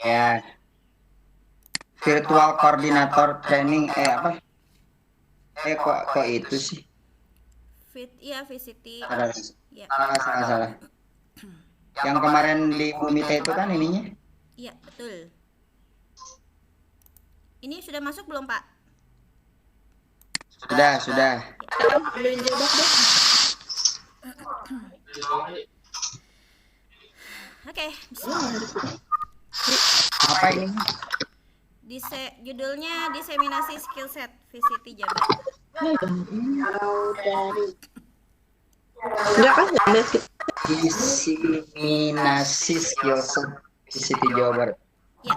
Ya, virtual coordinator training apa? Kok itu sih? VCT. Salah, Ya. salah. Yang kemarin di Bumita itu kan ininya? Iya, betul. Ini sudah masuk belum, Pak? Sudah. Beliin jilbab deh. Oke, bismillah. Apa ini? Judulnya diseminasi skill set VCT Jabar. Enggak kan ada sih. Diseminasi skill set VCT Jawa Barat. Ya.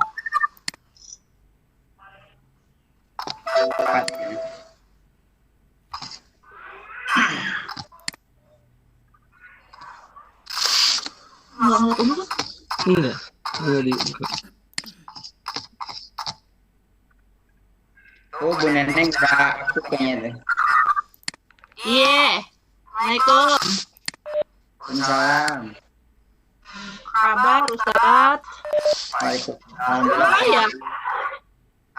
Enggak di. Oh, Bu Neneng udah aktif kayaknya tuh. Iya. Assalamualaikum. Waalaikumsalam. Kabar Ustaz? Waalaikumsalam. Ya.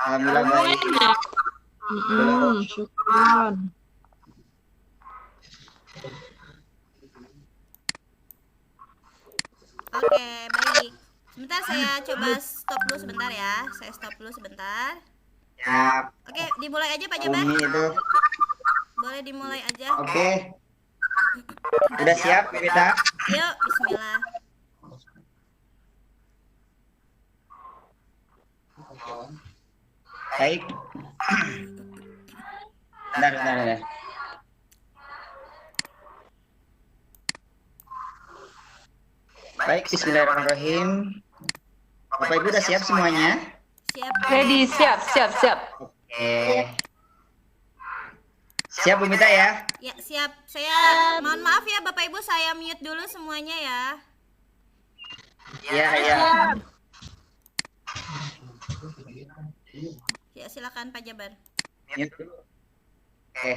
Alhamdulillah baik. Syukran. Oke, baik. Sebentar saya coba stop dulu sebentar ya. Saya stop dulu sebentar. Ya, Oke, dimulai aja Pak Jabar. Umi itu. Boleh dimulai aja. Oke. Udah siap, kita? Yuk, bismillah. Baik. Bentar. Baik, bismillahirrahmanirrahim. Bapak Ibu udah siap semuanya? Siap. Ready, siap. Oke. Siap Bu Mita ya? Ya, siap. Saya mohon maaf ya Bapak Ibu, saya mute dulu semuanya ya. Iya. Ya, silakan Pak Jabar. Oke.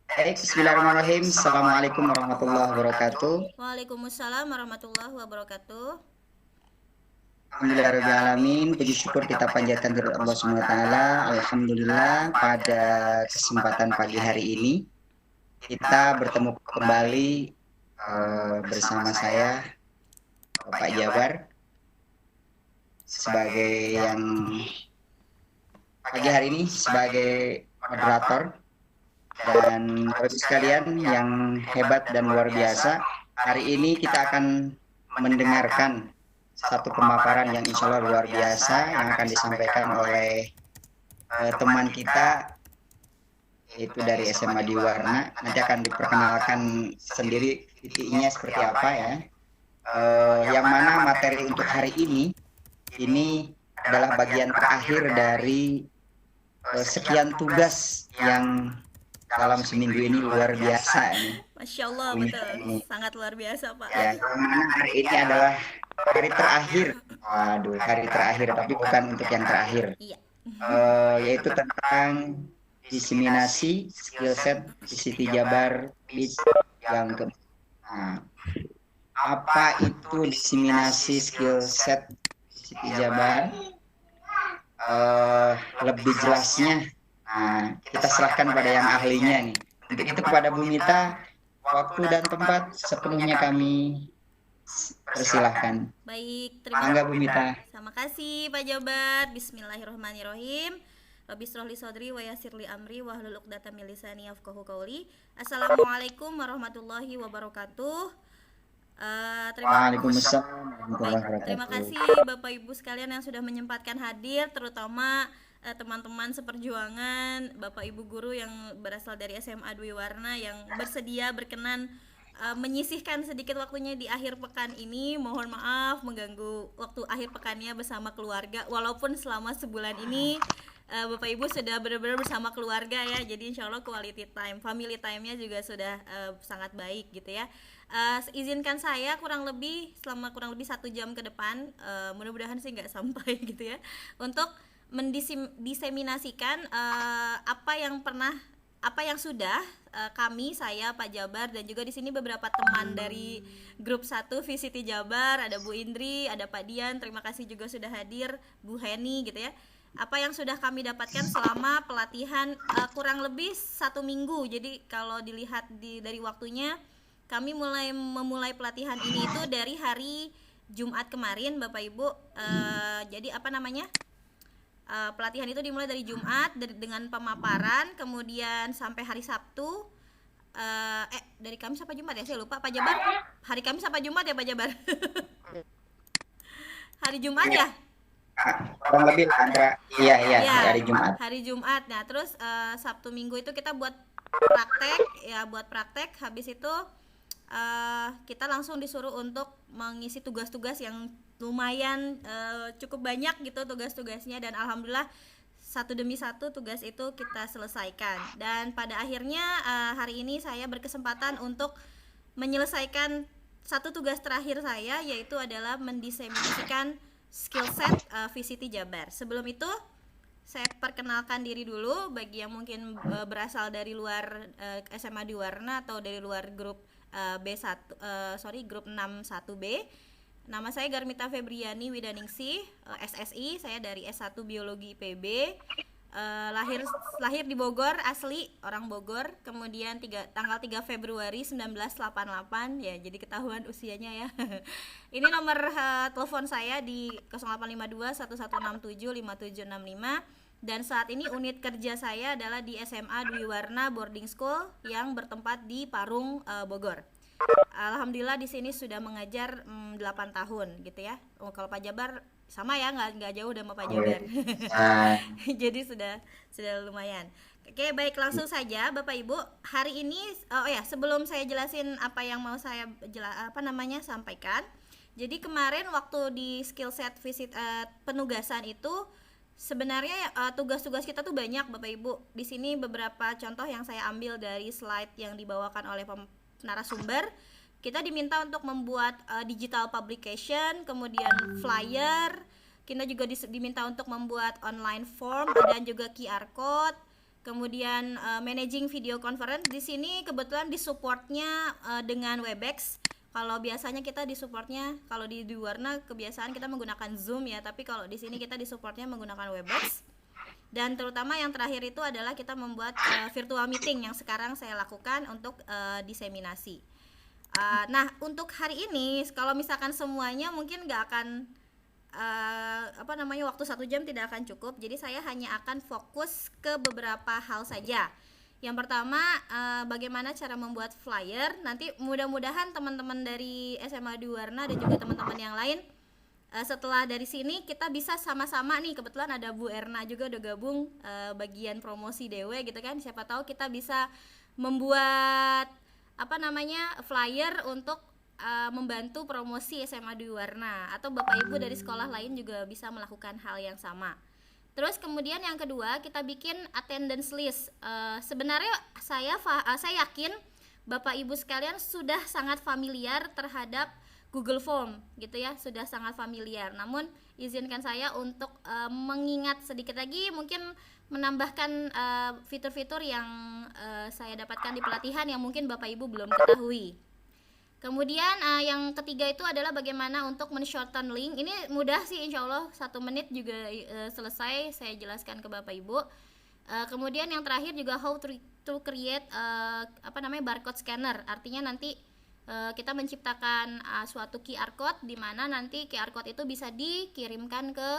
Baik, bismillahirrahmanirrahim. Assalamualaikum warahmatullahi wabarakatuh. Waalaikumsalam warahmatullahi wabarakatuh. Alhamdulillahirrahmanirrahim. Puji syukur kita panjatkan kepada Allah SWT. Alhamdulillah pada kesempatan pagi hari ini kita bertemu kembali bersama saya Bapak Jabar sebagai yang pagi hari ini sebagai moderator, dan Bapak Ibu sekalian yang hebat dan luar biasa. Hari ini kita akan mendengarkan satu pemaparan yang insya Allah luar biasa yang akan disampaikan oleh teman kita, yaitu dari SMA di Warna. Nanti akan diperkenalkan sendiri titiknya seperti apa ya. Yang mana materi untuk hari ini adalah bagian terakhir dari sekian tugas yang dalam seminggu ini luar biasa ini. Masya Allah, betul. Sangat luar biasa Pak. Ya, yang mana hari ini adalah hari terakhir. Waduh, hari terakhir, tapi bukan untuk yang terakhir. Iya. Yaitu tentang diseminasi skill set VCT Jabar yang ke. Nah, apa itu diseminasi skill set VCT Jabar? Lebih jelasnya, nah, kita serahkan pada yang ahlinya nih. Untuk itu kepada Bu Mita, waktu dan tempat sepenuhnya kami persilahkan. Baik, Mangga Bu Mita. Terima kasih Pak Jabar. Bismillahirrahmanirrahim. Rabbi shrah li sadri wa yassir li amri wahlul 'uqdatam min lisani yafqahu qawli. Assalamualaikum warahmatullahi wabarakatuh. Terima kasih Bapak Ibu sekalian yang sudah menyempatkan hadir, terutama teman-teman seperjuangan, Bapak Ibu guru yang berasal dari SMA Dwi Warna yang bersedia berkenan menyisihkan sedikit waktunya di akhir pekan ini. Mohon maaf mengganggu waktu akhir pekannya bersama keluarga, walaupun selama sebulan ini Bapak Ibu sudah benar-benar bersama keluarga ya, jadi insya Allah quality time, family time-nya juga sudah sangat baik gitu ya. Izinkan saya selama kurang lebih 1 jam ke depan, mudah-mudahan sih nggak sampai gitu ya, untuk mendiseminasikan apa yang pernah apa yang sudah saya, Pak Jabar, dan juga di sini beberapa teman dari grup 1 VCT Jabar, ada Bu Indri, ada Pak Dian, terima kasih juga sudah hadir, Bu Heni gitu ya. Apa yang sudah kami dapatkan selama pelatihan kurang lebih 1 minggu. Jadi kalau dilihat dari waktunya, kami memulai pelatihan ini itu dari hari Jumat kemarin, Bapak Ibu. Jadi apa namanya? Pelatihan itu dimulai dari Jumat dengan pemaparan, kemudian sampai hari Sabtu. Dari Kamis apa Jumat ya? Saya lupa, Pak Jabar. Hari Kamis apa Jumat ya, Pak Jabar? Hari Jumat ya? Kurang lebih antara iya hari Jumat. Hari Jumat. Nah, terus Sabtu Minggu itu kita buat praktek. Habis itu kita langsung disuruh untuk mengisi tugas-tugas yang lumayan cukup banyak gitu tugas-tugasnya, dan alhamdulillah satu demi satu tugas itu kita selesaikan. Dan pada akhirnya hari ini saya berkesempatan untuk menyelesaikan satu tugas terakhir saya, yaitu adalah mendiseminasikan skill set VCT Jabar. Sebelum itu saya perkenalkan diri dulu bagi yang mungkin berasal dari luar SMA Dwi Warna atau dari luar grup grup 61B. Nama saya Garmita Febriani Widaningsih, SSI, saya dari S1 Biologi IPB. Lahir di Bogor, asli orang Bogor. Kemudian tanggal 3 Februari 1988, ya jadi ketahuan usianya ya. Ini nomor telepon saya di 0852 1167 5765. Dan saat ini unit kerja saya adalah di SMA Dwi Warna Boarding School yang bertempat di Parung, Bogor. Alhamdulillah di sini sudah mengajar 8 tahun gitu ya. Kalau Pak Jabar sama ya, nggak jauh sama Pak Jabar. Jadi sudah lumayan. Oke, baik, langsung saja Bapak Ibu. Hari ini sebelum saya jelasin apa yang mau saya sampaikan. Jadi kemarin waktu di skill set visit penugasan itu sebenarnya tugas-tugas kita tuh banyak Bapak Ibu. Di sini beberapa contoh yang saya ambil dari slide yang dibawakan oleh narasumber. Kita diminta untuk membuat digital publication, kemudian flyer. Kita juga diminta untuk membuat online form dan juga QR code. Kemudian managing video conference. Di sini kebetulan disupportnya dengan Webex. Kalau biasanya kita disupportnya, kalau di Dwi Warna kebiasaan kita menggunakan Zoom ya, tapi kalau di sini kita disupportnya menggunakan Webex. Dan terutama yang terakhir itu adalah kita membuat virtual meeting yang sekarang saya lakukan untuk diseminasi. Nah, untuk hari ini kalau misalkan semuanya mungkin nggak akan waktu 1 jam tidak akan cukup. Jadi saya hanya akan fokus ke beberapa hal saja. Yang pertama, bagaimana cara membuat flyer. Nanti mudah-mudahan teman-teman dari SMA Dwi Warna dan juga teman-teman yang lain setelah dari sini kita bisa sama-sama nih, kebetulan ada Bu Erna juga udah gabung bagian promosi DW gitu kan. Siapa tahu kita bisa membuat flyer untuk membantu promosi SMA Dwi Warna, atau Bapak Ibu dari sekolah lain juga bisa melakukan hal yang sama. Terus kemudian yang kedua, kita bikin attendance list. Sebenarnya saya yakin Bapak Ibu sekalian sudah sangat familiar terhadap Google Form gitu ya, sudah sangat familiar. Namun izinkan saya untuk mengingat sedikit lagi, mungkin menambahkan fitur-fitur yang saya dapatkan di pelatihan yang mungkin Bapak Ibu belum ketahui. Kemudian yang ketiga itu adalah bagaimana untuk men-shorten link. Ini mudah sih, insya Allah 1 menit juga selesai saya jelaskan ke Bapak Ibu. Kemudian yang terakhir juga how to create barcode scanner. Artinya nanti kita menciptakan suatu QR code di mana nanti QR code itu bisa dikirimkan ke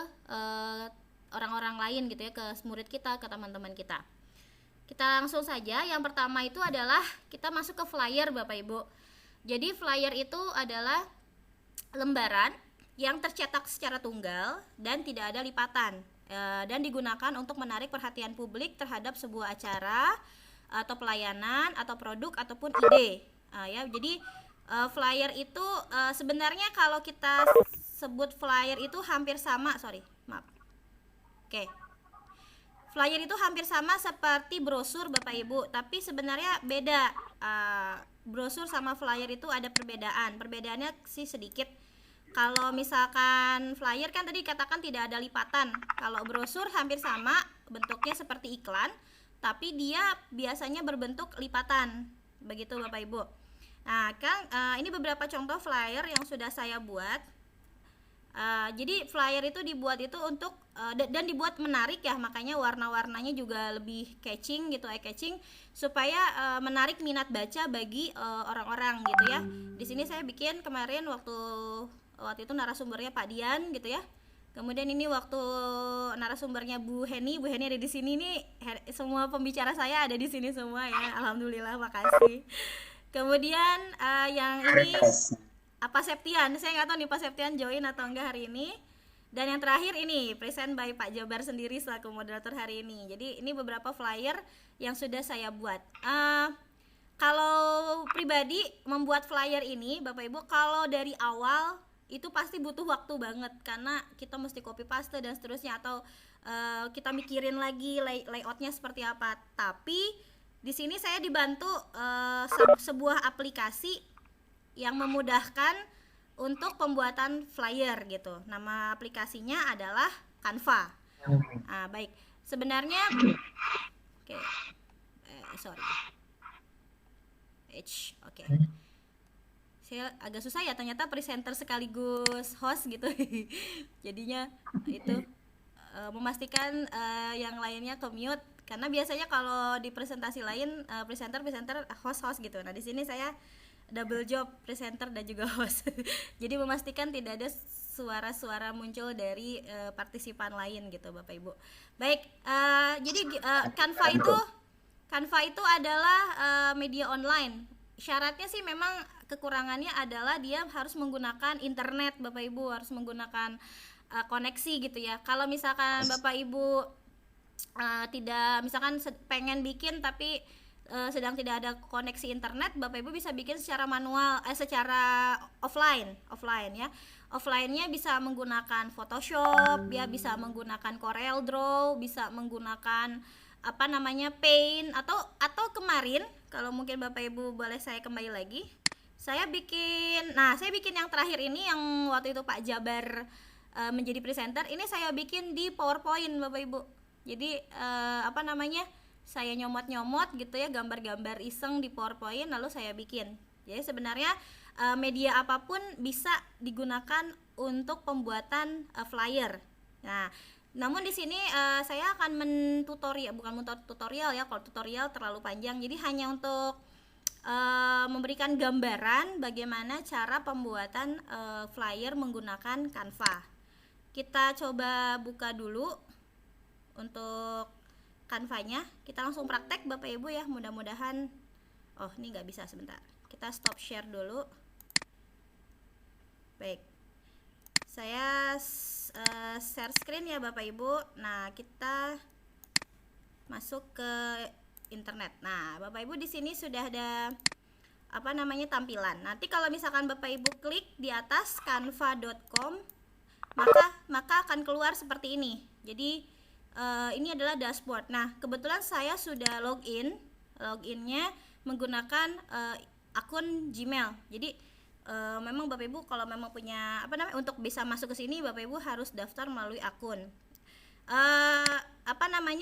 orang-orang lain gitu ya, ke murid kita, ke teman-teman kita. Kita langsung saja. Yang pertama itu adalah kita masuk ke flyer Bapak Ibu. Jadi flyer itu adalah lembaran yang tercetak secara tunggal dan tidak ada lipatan, dan digunakan untuk menarik perhatian publik terhadap sebuah acara atau pelayanan atau produk ataupun ide. Jadi flyer itu sebenarnya kalau kita sebut flyer itu hampir sama, flyer itu hampir sama seperti brosur Bapak Ibu, tapi sebenarnya beda. Brosur sama flyer itu ada perbedaan. Perbedaannya sih sedikit. Kalau misalkan flyer kan tadi katakan tidak ada lipatan. Kalau brosur hampir sama, bentuknya seperti iklan, tapi dia biasanya berbentuk lipatan. Begitu Bapak Ibu. Nah, ini beberapa contoh flyer yang sudah saya buat. Jadi flyer itu dibuat itu untuk dan dibuat menarik ya, makanya warna-warnanya juga lebih catching gitu, eye catching, supaya menarik minat baca bagi orang-orang gitu ya. Di sini saya bikin kemarin waktu itu narasumbernya Pak Dian gitu ya. Kemudian ini waktu narasumbernya Bu Heni ada di sini nih. Semua pembicara saya ada di sini semua ya. Alhamdulillah, makasih. Kemudian yang ini Pak Septian, saya nggak tahu nih Pak Septian join atau enggak hari ini. Dan yang terakhir ini present by Pak Jabar sendiri selaku moderator hari ini. Jadi ini beberapa flyer yang sudah saya buat. Kalau pribadi membuat flyer ini Bapak Ibu, kalau dari awal itu pasti butuh waktu banget, karena kita mesti copy paste dan seterusnya, atau kita mikirin lagi layoutnya seperti apa. Tapi di sini saya dibantu sebuah aplikasi yang memudahkan untuk pembuatan flyer gitu. Nama aplikasinya adalah Canva. Baik. Sebenarnya oke. Saya agak susah ya, ternyata presenter sekaligus host gitu. Jadinya itu memastikan yang lainnya ke-mute, karena biasanya kalau di presentasi lain presenter host gitu. Nah, di sini saya double job, presenter dan juga host. Jadi memastikan tidak ada suara-suara muncul dari partisipan lain gitu Bapak Ibu. Baik, jadi Canva itu adalah media online. Syaratnya sih memang kekurangannya adalah dia harus menggunakan internet Bapak Ibu, harus menggunakan koneksi gitu ya. Kalau misalkan Bapak Ibu tidak, misalkan pengen bikin tapi sedang tidak ada koneksi internet, Bapak Ibu bisa bikin secara manual, secara offline ya. Offline-nya bisa menggunakan Photoshop, ya bisa menggunakan Corel Draw, bisa menggunakan Paint, atau kemarin kalau mungkin Bapak Ibu boleh saya kembali lagi, saya bikin yang terakhir ini yang waktu itu Pak Jabar menjadi presenter, ini saya bikin di PowerPoint Bapak Ibu. Jadi saya nyomot gitu ya, gambar-gambar iseng di PowerPoint lalu saya bikin. Jadi sebenarnya media apapun bisa digunakan untuk pembuatan flyer. Nah, namun di sini saya akan bukan tutorial ya, kalau tutorial terlalu panjang. Jadi hanya untuk memberikan gambaran bagaimana cara pembuatan flyer menggunakan Canva. Kita coba buka dulu untuk Canva-nya, kita langsung praktek Bapak Ibu ya, mudah-mudahan. Oh, ini nggak bisa, sebentar, kita stop share dulu. Baik, saya share screen ya Bapak Ibu. Nah, kita masuk ke internet. Nah, Bapak Ibu di sini sudah ada tampilan. Nanti kalau misalkan Bapak Ibu klik di atas canva.com, maka akan keluar seperti ini. Jadi ini adalah dashboard. Nah, kebetulan saya sudah loginnya menggunakan akun Gmail. Jadi memang Bapak Ibu kalau memang punya untuk bisa masuk ke sini, Bapak Ibu harus daftar melalui akun.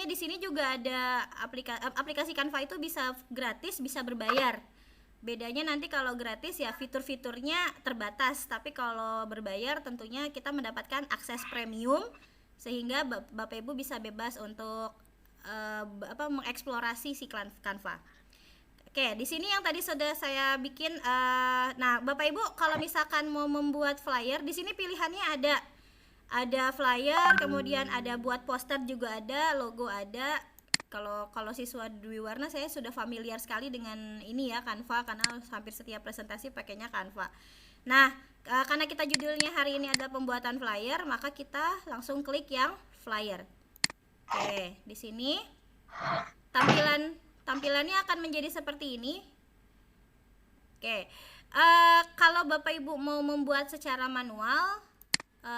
Di sini juga ada aplikasi Canva itu bisa gratis, bisa berbayar. Bedanya nanti kalau gratis ya fitur-fiturnya terbatas, tapi kalau berbayar tentunya kita mendapatkan akses premium, sehingga Bapak Ibu bisa bebas untuk mengeksplorasi si Canva. Oke, di sini yang tadi sudah saya bikin. Nah, Bapak Ibu kalau misalkan mau membuat flyer, di sini pilihannya ada flyer, kemudian ada buat poster juga ada, logo ada. Kalau siswa Dwi Warna saya sudah familiar sekali dengan ini ya, Canva, karena hampir setiap presentasi pakainya Canva. Nah, karena kita judulnya hari ini adalah pembuatan flyer, maka kita langsung klik yang flyer. Oke, di sini tampilannya akan menjadi seperti ini. Oke, kalau Bapak Ibu mau membuat secara manual,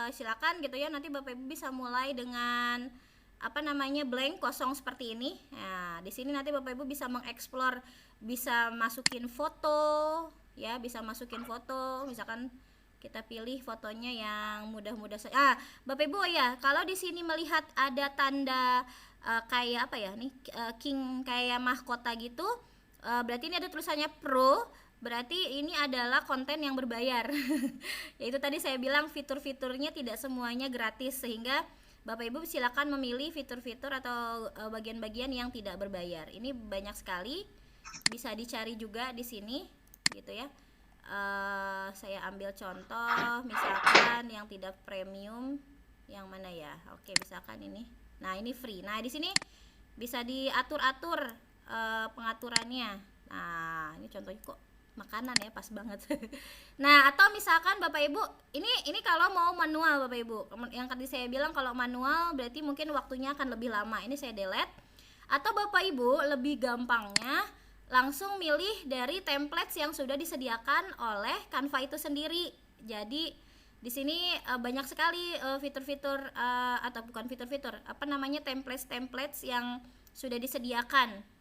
silakan gitu ya. Nanti Bapak Ibu bisa mulai dengan blank, kosong seperti ini. Nah, di sini nanti Bapak Ibu bisa mengeksplor, bisa masukin foto ya, misalkan kita pilih fotonya yang mudah-mudah saja. Bapak Ibu ya, kalau di sini melihat ada tanda kayak apa ya nih, king kayak mahkota gitu, berarti ini ada tulisannya pro, berarti ini adalah konten yang berbayar. Yaitu tadi saya bilang fitur-fiturnya tidak semuanya gratis, sehingga Bapak Ibu silakan memilih fitur-fitur atau bagian-bagian yang tidak berbayar. Ini banyak sekali, bisa dicari juga di sini gitu ya. Saya ambil contoh misalkan yang tidak premium, yang mana ya, oke misalkan ini, nah ini free. Nah di sini bisa diatur-atur pengaturannya. Nah ini contohnya kok makanan ya, pas banget. Nah atau misalkan Bapak Ibu, ini kalau mau manual Bapak Ibu, yang tadi saya bilang kalau manual berarti mungkin waktunya akan lebih lama, ini saya delete. Atau Bapak Ibu lebih gampangnya langsung milih dari templates yang sudah disediakan oleh Canva itu sendiri. Jadi di sini banyak sekali fitur-fitur atau bukan fitur-fitur, apa namanya, templates yang sudah disediakan.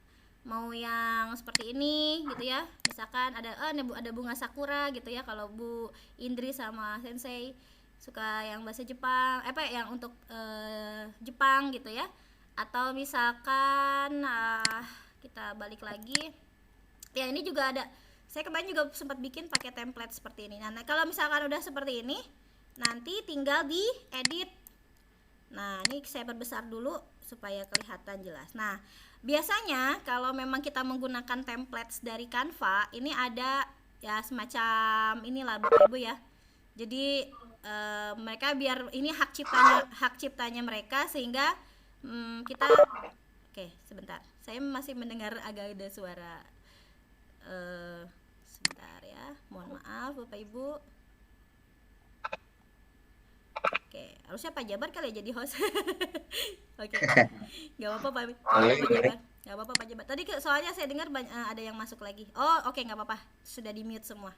Mau yang seperti ini gitu ya. Misalkan ada bunga sakura gitu ya, kalau Bu Indri sama Sensei suka yang bahasa Jepang, yang untuk Jepang gitu ya. Atau misalkan kita balik lagi ya, ini juga ada, saya kemarin juga sempat bikin pakai template seperti ini. Nah kalau misalkan udah seperti ini, nanti tinggal di edit. Nah ini saya perbesar dulu supaya kelihatan jelas. Nah biasanya kalau memang kita menggunakan templates dari Canva, ini ada ya semacam inilah Bapak Ibu ya. Jadi mereka biar ini hak ciptanya mereka, sehingga kita oke sebentar, saya masih mendengar agak ada suara, sebentar ya, mohon maaf Bapak Ibu. Oke, harusnya Pak Jabar kali ya jadi host. Oke, nggak apa-apa Pak Jabar, nggak apa-apa Pak Jabar. Tadi soalnya saya dengar ada yang masuk lagi. Oh oke, nggak apa-apa, sudah di mute semua.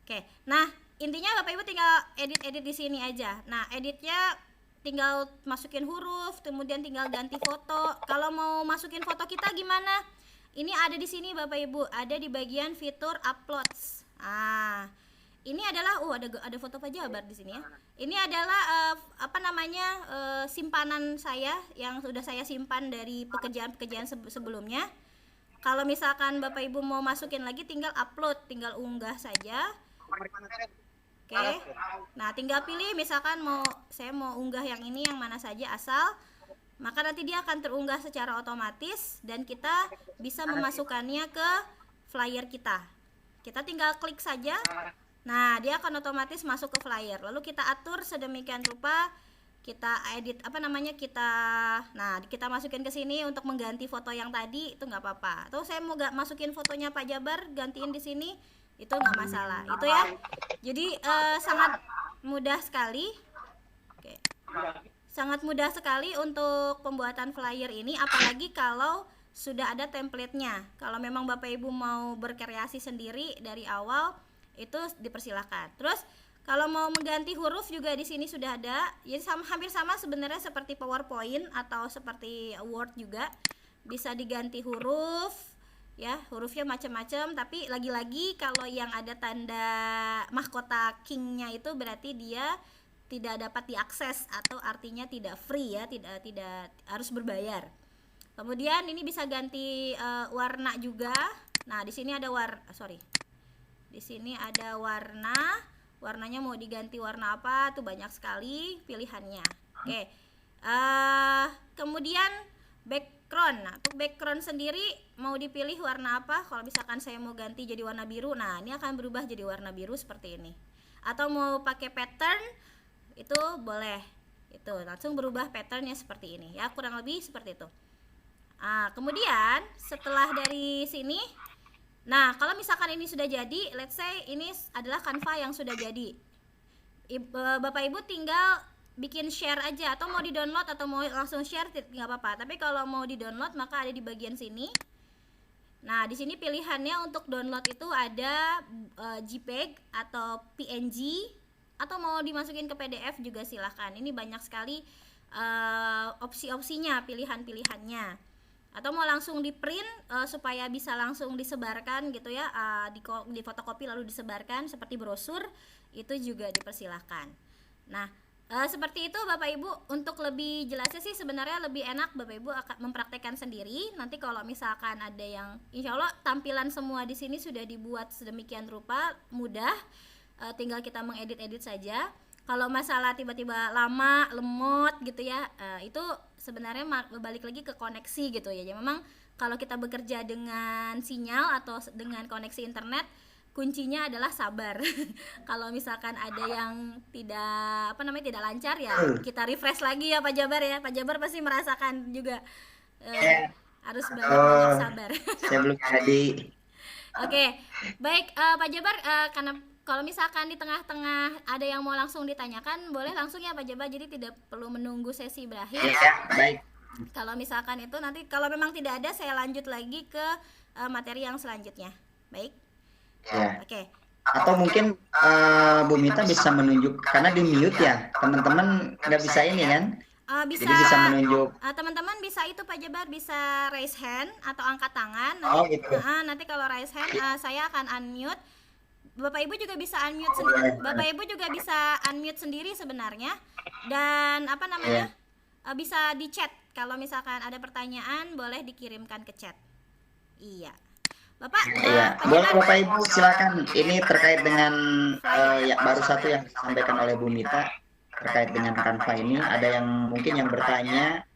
Oke, nah intinya Bapak Ibu tinggal edit di sini aja. Nah editnya tinggal masukin huruf, kemudian tinggal ganti foto. Kalau mau masukin foto kita gimana? Ini ada di sini Bapak Ibu, ada di bagian fitur uploads. Ini adalah ada foto Pak Jabar di sini ya. Ini adalah simpanan saya yang sudah saya simpan dari pekerjaan-pekerjaan sebelumnya. Kalau misalkan Bapak Ibu mau masukin lagi, tinggal upload, tinggal unggah saja. Oke. Nah, tinggal pilih misalkan saya mau unggah yang ini, yang mana saja asal. Maka nanti dia akan terunggah secara otomatis dan kita bisa memasukkannya ke flyer kita. Kita tinggal klik saja. Nah, dia akan otomatis masuk ke flyer. Lalu kita atur sedemikian rupa, kita edit kita masukin ke sini untuk mengganti foto yang tadi, itu nggak apa-apa. Atau saya mau masukin fotonya Pak Jabar, gantiin di sini, itu nggak masalah. Itu ya. Jadi sangat mudah sekali. Oke. Sangat mudah sekali untuk pembuatan flyer ini, apalagi kalau sudah ada template-nya. Kalau memang Bapak Ibu mau berkreasi sendiri dari awal, itu dipersilakan. Terus kalau mau mengganti huruf juga di sini sudah ada. Jadi hampir sama sebenarnya seperti PowerPoint atau seperti Word juga. Bisa diganti huruf ya, hurufnya macam-macam, tapi lagi-lagi kalau yang ada tanda mahkota king-nya itu berarti dia tidak dapat diakses, atau artinya tidak free ya, tidak harus berbayar. Kemudian ini bisa ganti warna juga. Nah, di sini ada Di sini ada warnanya mau diganti warna apa, tuh banyak sekali pilihannya. Oke. Kemudian background. Nah, untuk background sendiri mau dipilih warna apa? Kalau misalkan saya mau ganti jadi warna biru, nah ini akan berubah jadi warna biru seperti ini. Atau mau pakai pattern, itu boleh. Itu langsung berubah patternnya seperti ini ya, kurang lebih seperti itu. Kemudian setelah dari sini, nah kalau misalkan ini sudah jadi, let's say ini adalah Canva yang sudah jadi, Bapak Ibu tinggal bikin share aja, atau mau di download atau mau langsung share nggak apa-apa. Tapi kalau mau di download maka ada di bagian sini. Nah di sini pilihannya untuk download itu ada JPEG atau PNG, atau mau dimasukin ke PDF juga silahkan. Ini banyak sekali opsi-opsinya, pilihan-pilihannya. Atau mau langsung di print supaya bisa langsung disebarkan gitu ya, di fotokopi lalu disebarkan seperti brosur, itu juga dipersilahkan. Nah Seperti itu Bapak Ibu. Untuk lebih jelasnya sih sebenarnya lebih enak Bapak Ibu akan mempraktekkan sendiri. Nanti kalau misalkan ada yang, insya Allah tampilan semua di sini sudah dibuat sedemikian rupa, mudah. Tinggal kita mengedit-edit saja. Kalau masalah tiba-tiba lama, lemot gitu ya, itu sebenarnya balik lagi ke koneksi gitu ya. Jadi memang kalau kita bekerja dengan sinyal atau dengan koneksi internet, kuncinya adalah sabar. Kalau misalkan ada yang tidak lancar ya kita refresh lagi ya Pak Jabar ya. Pak Jabar pasti merasakan juga harus banyak sabar. Saya belum jadi. Oke, baik Pak Jabar, karena kalau misalkan di tengah-tengah ada yang mau langsung ditanyakan, boleh langsung ya Pak Jabar, jadi tidak perlu menunggu sesi berakhir. Ya, baik. Kalau misalkan itu nanti kalau memang tidak ada, saya lanjut lagi ke materi yang selanjutnya. Baik. Ya. Oke. Atau mungkin Bu Mita bisa menunjuk, karena di mute ya, teman-teman nggak bisa ini kan? Bisa, Jadi bisa menunjuk. teman-teman bisa itu Pak Jabar, bisa raise hand atau angkat tangan. Oh, gitu. Nanti kalau raise hand saya akan unmute. Bapak Ibu juga bisa unmute sendiri. Bapak Ibu juga bisa unmute sendiri sebenarnya. Dan bisa di chat. Kalau misalkan ada pertanyaan boleh dikirimkan ke chat. Iya. Bapak, Iya, boleh Bapak Ibu silakan. Ini terkait dengan ya baru satu yang disampaikan oleh Bu Mita terkait dengan Canva ini. Ada yang mungkin yang bertanya.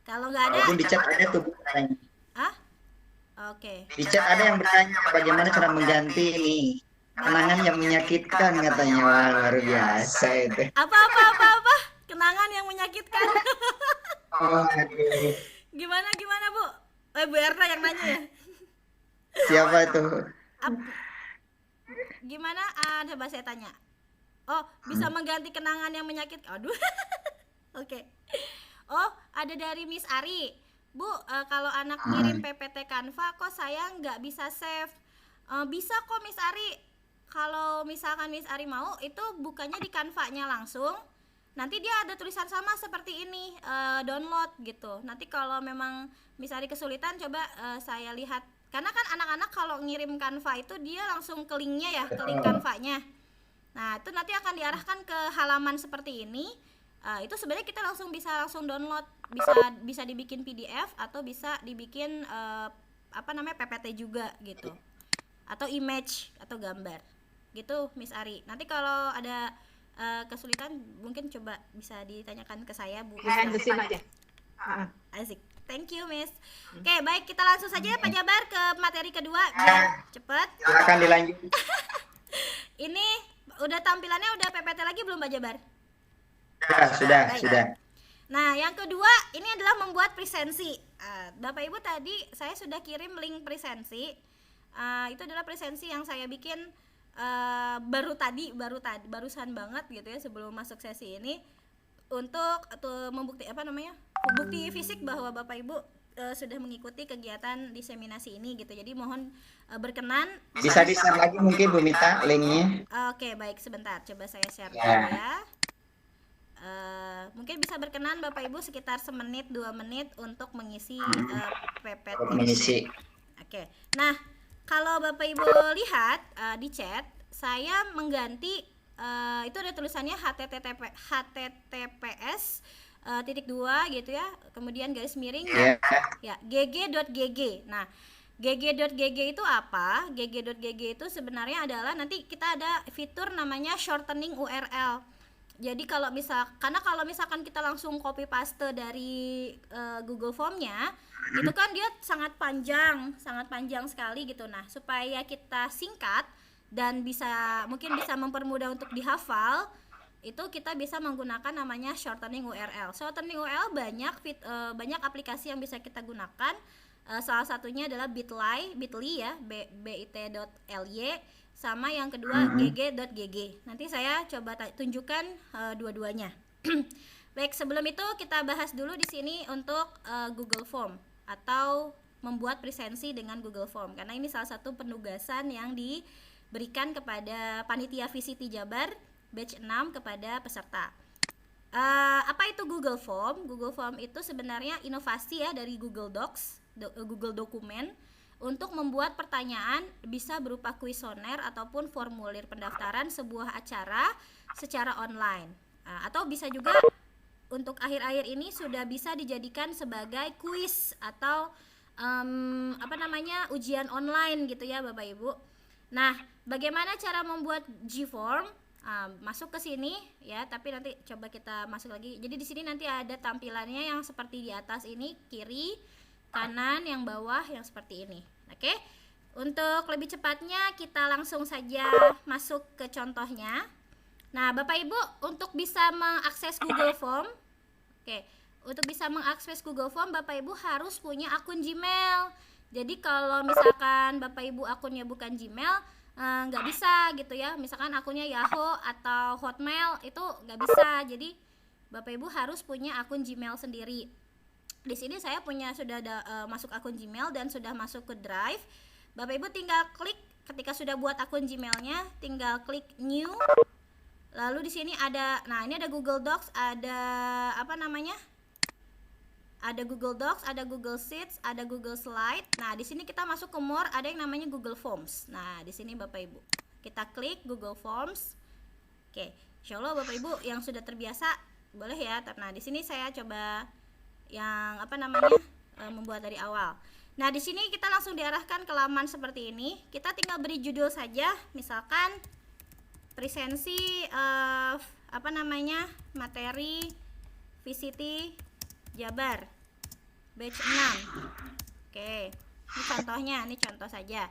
kalau nggak ada, Walaupun di chat ada tuh bertanya. Oke. Di chat ada yang bertanya bagaimana cara mengganti ini kenangan yang menyakitkan katanya. Wah, luar biasa itu. Apa? Kenangan yang menyakitkan. Oh, aduh. Gimana Bu? Bu Erna yang nanya ya. Siapa itu? Gimana? Coba saya tanya. Oh, bisa mengganti kenangan yang menyakitkan. Aduh. Oke. Oh, ada dari Miss Ari. Bu, kalau anak kirim PPT Canva kok saya nggak bisa save. Bisa kok Miss Ari. Kalau misalkan Miss Ari mau, itu bukanya di Canva-nya langsung. Nanti dia ada tulisan sama seperti ini, download gitu. Nanti kalau memang Miss Ari kesulitan, coba saya lihat. Karena kan anak-anak kalau ngirim Canva itu dia langsung ke linknya ya, ke link Canva-nya. Nah, itu nanti akan diarahkan ke halaman seperti ini. Itu sebenarnya kita bisa langsung download, bisa dibikin PDF atau bisa dibikin PPT juga gitu, atau image atau gambar gitu Miss Ari. Nanti kalau ada kesulitan mungkin coba bisa ditanyakan ke saya Bu. Handesin aja. Asik, thank you Miss. Oke, baik, kita langsung saja ya Pak Jabar ke materi kedua biar cepet. Silakan dilanjut. Ini udah tampilannya udah PPT lagi belum Pak Jabar? Sudah. Nah, yang kedua ini adalah membuat presensi. Bapak Ibu tadi saya sudah kirim link presensi. Itu adalah presensi yang saya bikin barusan banget gitu ya sebelum masuk sesi ini untuk bukti fisik bahwa Bapak Ibu sudah mengikuti kegiatan diseminasi ini gitu. Jadi mohon berkenan. Bisa di-share lagi mungkin Bu Mita linknya. Oke, baik, sebentar. Coba saya share dulu ya. Mungkin bisa berkenan Bapak Ibu sekitar 1-2 menit untuk mengisi PPT. Mengisi. Oke. Nah, kalau Bapak Ibu lihat di chat, saya mengganti itu ada tulisannya https titik 2 gitu ya, kemudian garis miring ya gg.gg. Nah, gg.gg itu apa? Gg.gg itu sebenarnya adalah nanti kita ada fitur namanya shortening URL. Jadi kalau misalkan kita langsung copy paste dari Google Form-nya, itu kan dia sangat panjang sekali gitu. Nah, supaya kita singkat dan mungkin bisa mempermudah untuk dihafal, itu kita bisa menggunakan namanya shortening URL. Shortening URL banyak aplikasi yang bisa kita gunakan. Salah satunya adalah bit.ly ya, bit.ly, sama yang kedua gg.gg. Nanti saya coba tunjukkan dua-duanya. Baik, sebelum itu kita bahas dulu di sini untuk Google Form atau membuat presensi dengan Google Form, karena ini salah satu penugasan yang diberikan kepada panitia VCT Jabar batch 6 kepada peserta. Apa itu Google Form? Google Form itu sebenarnya inovasi ya dari Google Docs, Google Dokumen, untuk membuat pertanyaan bisa berupa kuesioner ataupun formulir pendaftaran sebuah acara secara online. Atau bisa juga untuk akhir-akhir ini sudah bisa dijadikan sebagai kuis atau ujian online gitu ya Bapak Ibu. Nah, bagaimana cara membuat G-form? Masuk ke sini ya, tapi nanti coba kita masuk lagi. Jadi di sini nanti ada tampilannya yang seperti di atas ini, kiri, kanan, yang bawah yang seperti ini. Oke. Untuk lebih cepatnya kita langsung saja masuk ke contohnya. Nah, Bapak Ibu, untuk bisa mengakses Google Form, untuk bisa mengakses Google Form, Bapak Ibu harus punya akun Gmail. Jadi kalau misalkan Bapak Ibu akunnya bukan Gmail, nggak bisa gitu ya. Misalkan akunnya Yahoo atau Hotmail itu nggak bisa. Jadi Bapak Ibu harus punya akun Gmail sendiri. Di sini saya sudah ada masuk akun Gmail dan sudah masuk ke Drive. Bapak Ibu tinggal klik ketika sudah buat akun Gmailnya, tinggal klik New. Lalu di sini ada, ini ada Google Docs, ada ada Google Docs, ada Google Sheets, ada Google Slide. Nah, di sini kita masuk ke More, ada yang namanya Google Forms. Nah, di sini Bapak Ibu, kita klik Google Forms. Oke, insya Allah Bapak Ibu yang sudah terbiasa boleh ya. Nah, di sini saya coba yang membuat dari awal. Nah, di sini kita langsung diarahkan ke laman seperti ini. Kita tinggal beri judul saja, misalkan presensi materi VCT Jabar batch 6. Oke, ini contohnya, ini contoh saja.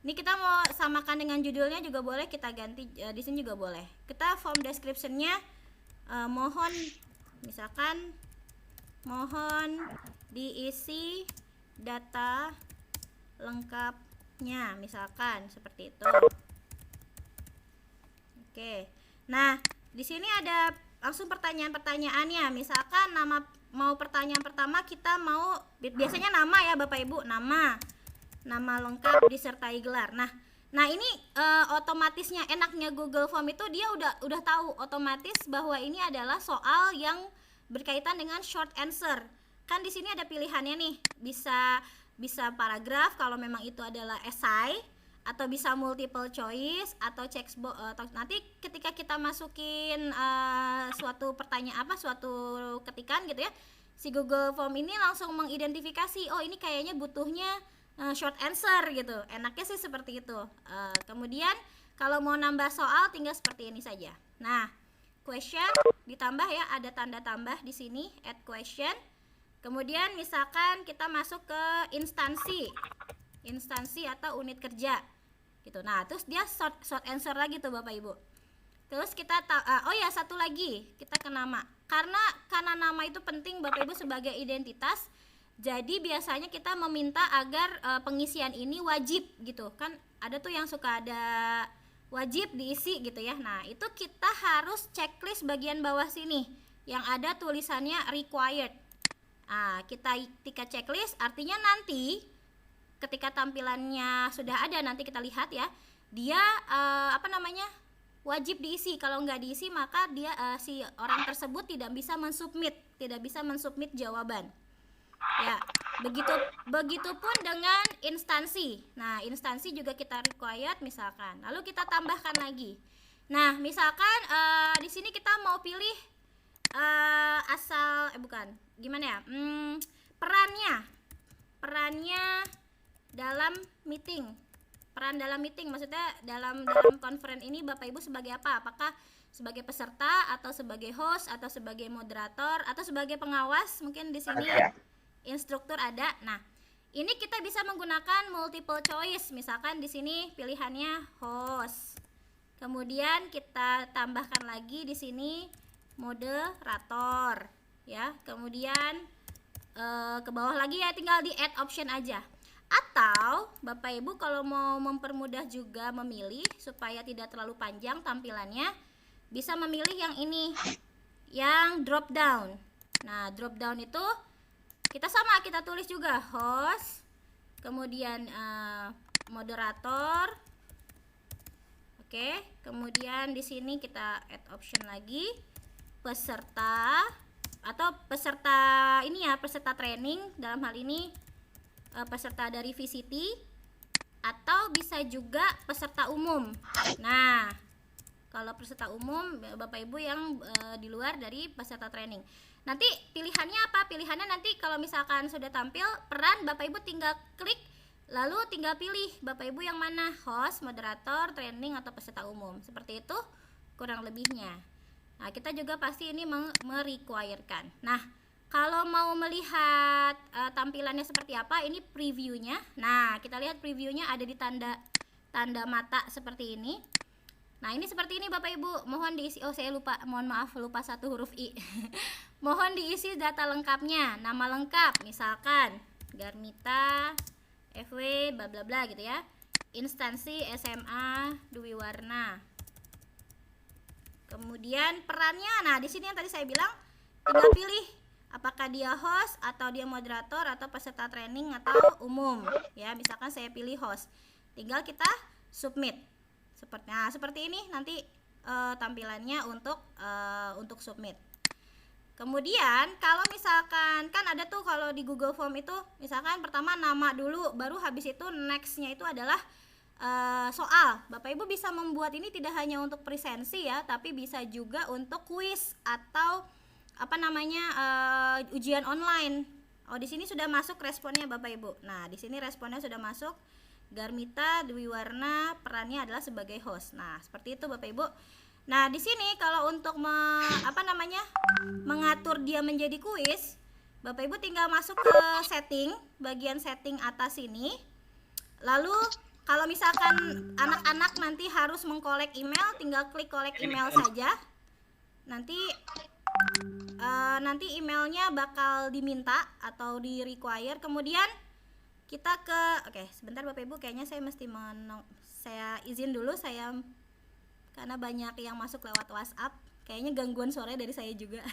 Ini kita mau samakan dengan judulnya juga boleh, kita ganti di sini juga boleh. Kita form description-nya mohon diisi data lengkapnya, misalkan seperti itu. Oke. Nah, di sini ada langsung pertanyaan-pertanyaannya. Misalkan pertanyaan pertama kita mau, biasanya nama ya Bapak Ibu, nama lengkap disertai gelar. Nah ini otomatisnya enaknya Google Form itu dia udah tahu otomatis bahwa ini adalah soal yang berkaitan dengan short answer. Kan di sini ada pilihannya nih, bisa paragraf kalau memang itu adalah esai, atau bisa multiple choice atau checkbox. Nanti ketika kita masukin suatu pertanyaan suatu ketikan gitu ya, si Google Form ini langsung mengidentifikasi, oh ini kayaknya butuhnya short answer gitu. Enaknya sih seperti itu. Kemudian kalau mau nambah soal tinggal seperti ini saja. Nah, question ditambah ya, ada tanda tambah di sini, add question. Kemudian misalkan kita masuk ke instansi atau unit kerja gitu. Nah, terus dia short answer lagi tuh Bapak Ibu. Terus kita satu lagi, kita ke nama. Karena nama itu penting Bapak Ibu sebagai identitas. Jadi biasanya kita meminta agar pengisian ini wajib gitu. Kan ada tuh yang suka ada wajib diisi gitu ya. Nah, itu kita harus checklist bagian bawah sini yang ada tulisannya required. Kita ketika checklist artinya nanti ketika tampilannya sudah ada, nanti kita lihat ya, dia wajib diisi. Kalau nggak diisi maka dia si orang tersebut tidak bisa mensubmit jawaban. Ya, begitupun dengan instansi. Nah, instansi juga kita required misalkan. Lalu kita tambahkan lagi. Nah, misalkan di sini kita mau pilih perannya dalam meeting. Peran dalam meeting maksudnya dalam conference ini Bapak Ibu sebagai apa? Apakah sebagai peserta atau sebagai host atau sebagai moderator atau sebagai pengawas? Mungkin di sini instruktur ada. Nah, ini kita bisa menggunakan multiple choice. Misalkan di sini pilihannya host. Kemudian kita tambahkan lagi di sini moderator ya. Kemudian ke bawah lagi ya, tinggal di add option aja. Atau Bapak Ibu kalau mau mempermudah juga memilih supaya tidak terlalu panjang tampilannya, bisa memilih yang ini, yang drop down. Nah, drop down itu kita tulis juga host, kemudian moderator. Oke, kemudian di sini kita add option lagi peserta atau peserta ini ya, peserta training, dalam hal ini peserta dari VCT, atau bisa juga peserta umum. Nah, kalau peserta umum Bapak Ibu yang di luar dari peserta training. Nanti pilihannya apa? Pilihannya nanti kalau misalkan sudah tampil peran, Bapak Ibu tinggal klik, lalu tinggal pilih Bapak Ibu yang mana, host, moderator, training, atau peserta umum. Seperti itu kurang lebihnya. Nah, kita juga pasti ini merequirekan. Nah, kalau mau melihat tampilannya seperti apa, ini previewnya. Nah, kita lihat previewnya ada di tanda mata seperti ini. Nah, ini seperti ini Bapak Ibu. Mohon diisi, oh saya lupa, mohon maaf lupa satu huruf I. Mohon diisi data lengkapnya, nama lengkap, misalkan Garmita FW bla bla bla gitu ya. Instansi SMA Dwi Warna. Kemudian perannya, nah di sini yang tadi saya bilang tinggal pilih apakah dia host atau dia moderator atau peserta training atau umum ya. Misalkan saya pilih host, tinggal kita submit. Seperti ini nanti tampilannya untuk submit. Kemudian kalau misalkan kan ada tuh kalau di Google Form itu misalkan pertama nama dulu, baru habis itu nextnya itu adalah soal. Bapak Ibu bisa membuat ini tidak hanya untuk presensi ya, tapi bisa juga untuk kuis atau ujian online. Oh, di sini sudah masuk responnya Bapak Ibu. Nah, di sini responnya sudah masuk. Garmita Dwi Warna perannya adalah sebagai host. Nah, seperti itu Bapak Ibu. Nah, di sini kalau untuk mengatur dia menjadi kuis, Bapak Ibu tinggal masuk ke setting, bagian setting atas sini. Lalu kalau misalkan anak-anak nanti harus mengkolek email, tinggal klik kolek email saja. Nanti emailnya bakal diminta atau di require. Kemudian kita oke, sebentar Bapak Ibu, kayaknya saya mesti saya izin dulu karena banyak yang masuk lewat WhatsApp. Kayaknya gangguan suara dari saya juga.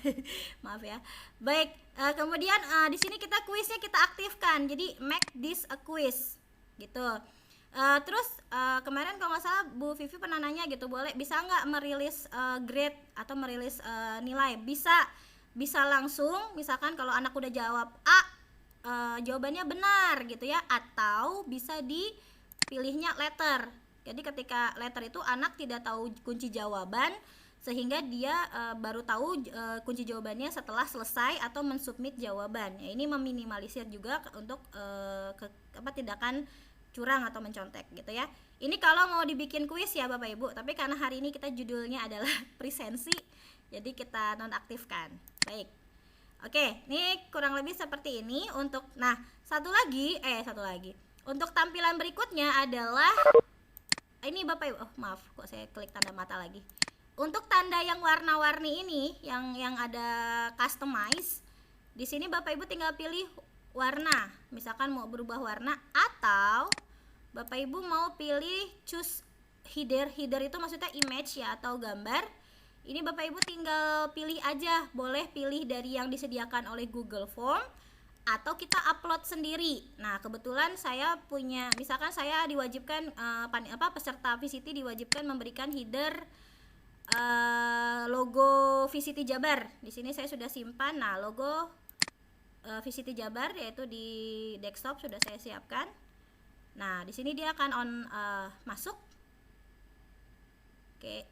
Maaf ya. Baik, kemudian di sini kuisnya kita aktifkan. Jadi make this a quiz gitu. Terus kemarin kalau nggak salah Bu Vivi pernah nanya gitu, bisa nggak merilis grade atau merilis nilai? Bisa langsung, misalkan kalau anak udah jawab A, jawabannya benar gitu ya, atau bisa dipilihnya letter. Jadi ketika letter itu anak tidak tahu kunci jawaban, sehingga dia baru tahu kunci jawabannya setelah selesai atau mensubmit jawaban. Ya, ini meminimalisir juga untuk tindakan curang atau mencontek gitu ya. Ini kalau mau dibikin kuis ya Bapak Ibu, tapi karena hari ini kita judulnya adalah presensi, jadi kita nonaktifkan. Baik. Oke, ini kurang lebih seperti ini untuk satu lagi. Untuk tampilan berikutnya adalah ini Bapak Ibu. Oh, maaf, kok saya klik tanda mata lagi. Untuk tanda yang warna-warni ini yang ada customize, di sini Bapak Ibu tinggal pilih warna. Misalkan mau berubah warna, atau Bapak Ibu mau pilih choose header. Header itu maksudnya image ya, atau gambar. Ini Bapak Ibu tinggal pilih aja, boleh pilih dari yang disediakan oleh Google Form atau kita upload sendiri. Nah, kebetulan saya punya, misalkan saya diwajibkan peserta VCT diwajibkan memberikan header logo VCT Jabar. Di sini saya sudah simpan. Nah, logo VCT Jabar yaitu di desktop sudah saya siapkan. Nah, di sini dia akan masuk. Oke.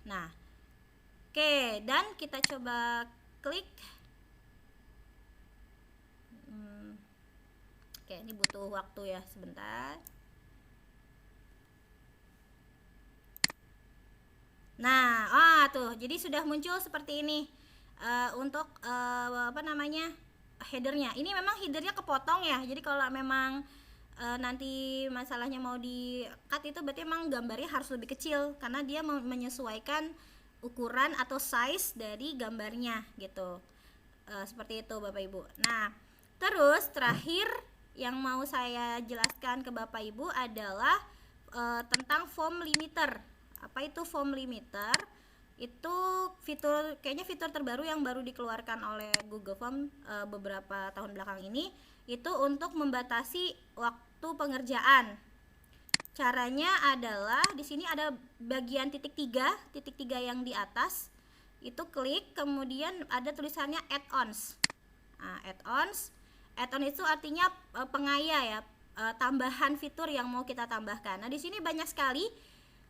Nah, oke, dan kita coba klik. Oke, ini butuh waktu ya, sebentar. Nah, tuh, jadi sudah muncul seperti ini untuk headernya. Ini memang headernya kepotong ya. Jadi kalau memang nanti masalahnya mau di cut itu berarti memang gambarnya harus lebih kecil karena dia menyesuaikan ukuran atau size dari gambarnya gitu. Seperti itu Bapak Ibu. Nah, terus terakhir yang mau saya jelaskan ke Bapak Ibu adalah tentang form limiter. Apa itu form limiter? Itu kayaknya fitur terbaru yang baru dikeluarkan oleh Google Form beberapa tahun belakang ini. Itu untuk membatasi waktu pengerjaan. Caranya adalah di sini ada bagian titik tiga yang di atas. Itu klik, kemudian ada tulisannya add-ons. Nah, add-ons itu artinya pengaya ya, tambahan fitur yang mau kita tambahkan. Nah, di sini banyak sekali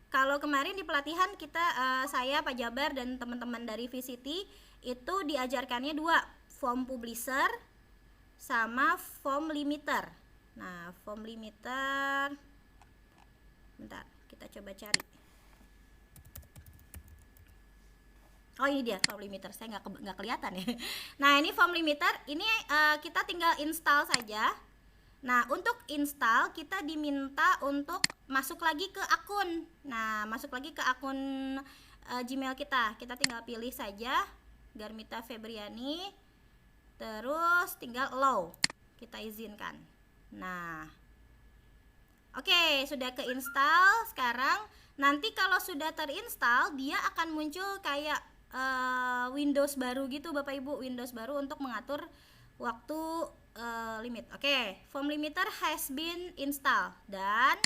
kalau kemarin di pelatihan kita saya Pak Jabar dan teman-teman dari VCT itu diajarkannya dua, form publisher sama form limiter. Nah, form limiter, bentar, kita coba cari. Oh, ini dia form limiter, saya nggak kelihatan ya. Nah, ini form limiter, ini kita tinggal install saja. Nah, untuk install kita diminta untuk masuk lagi ke akun. Nah, masuk lagi ke akun Gmail kita. Kita tinggal pilih saja Garmita Febriani, terus tinggal allow, kita izinkan. Nah, oke, sudah keinstall. Sekarang nanti kalau sudah terinstall, dia akan muncul kayak Windows baru gitu Bapak Ibu, Windows baru untuk mengatur waktu limit. Oke, form limiter has been installed. Dan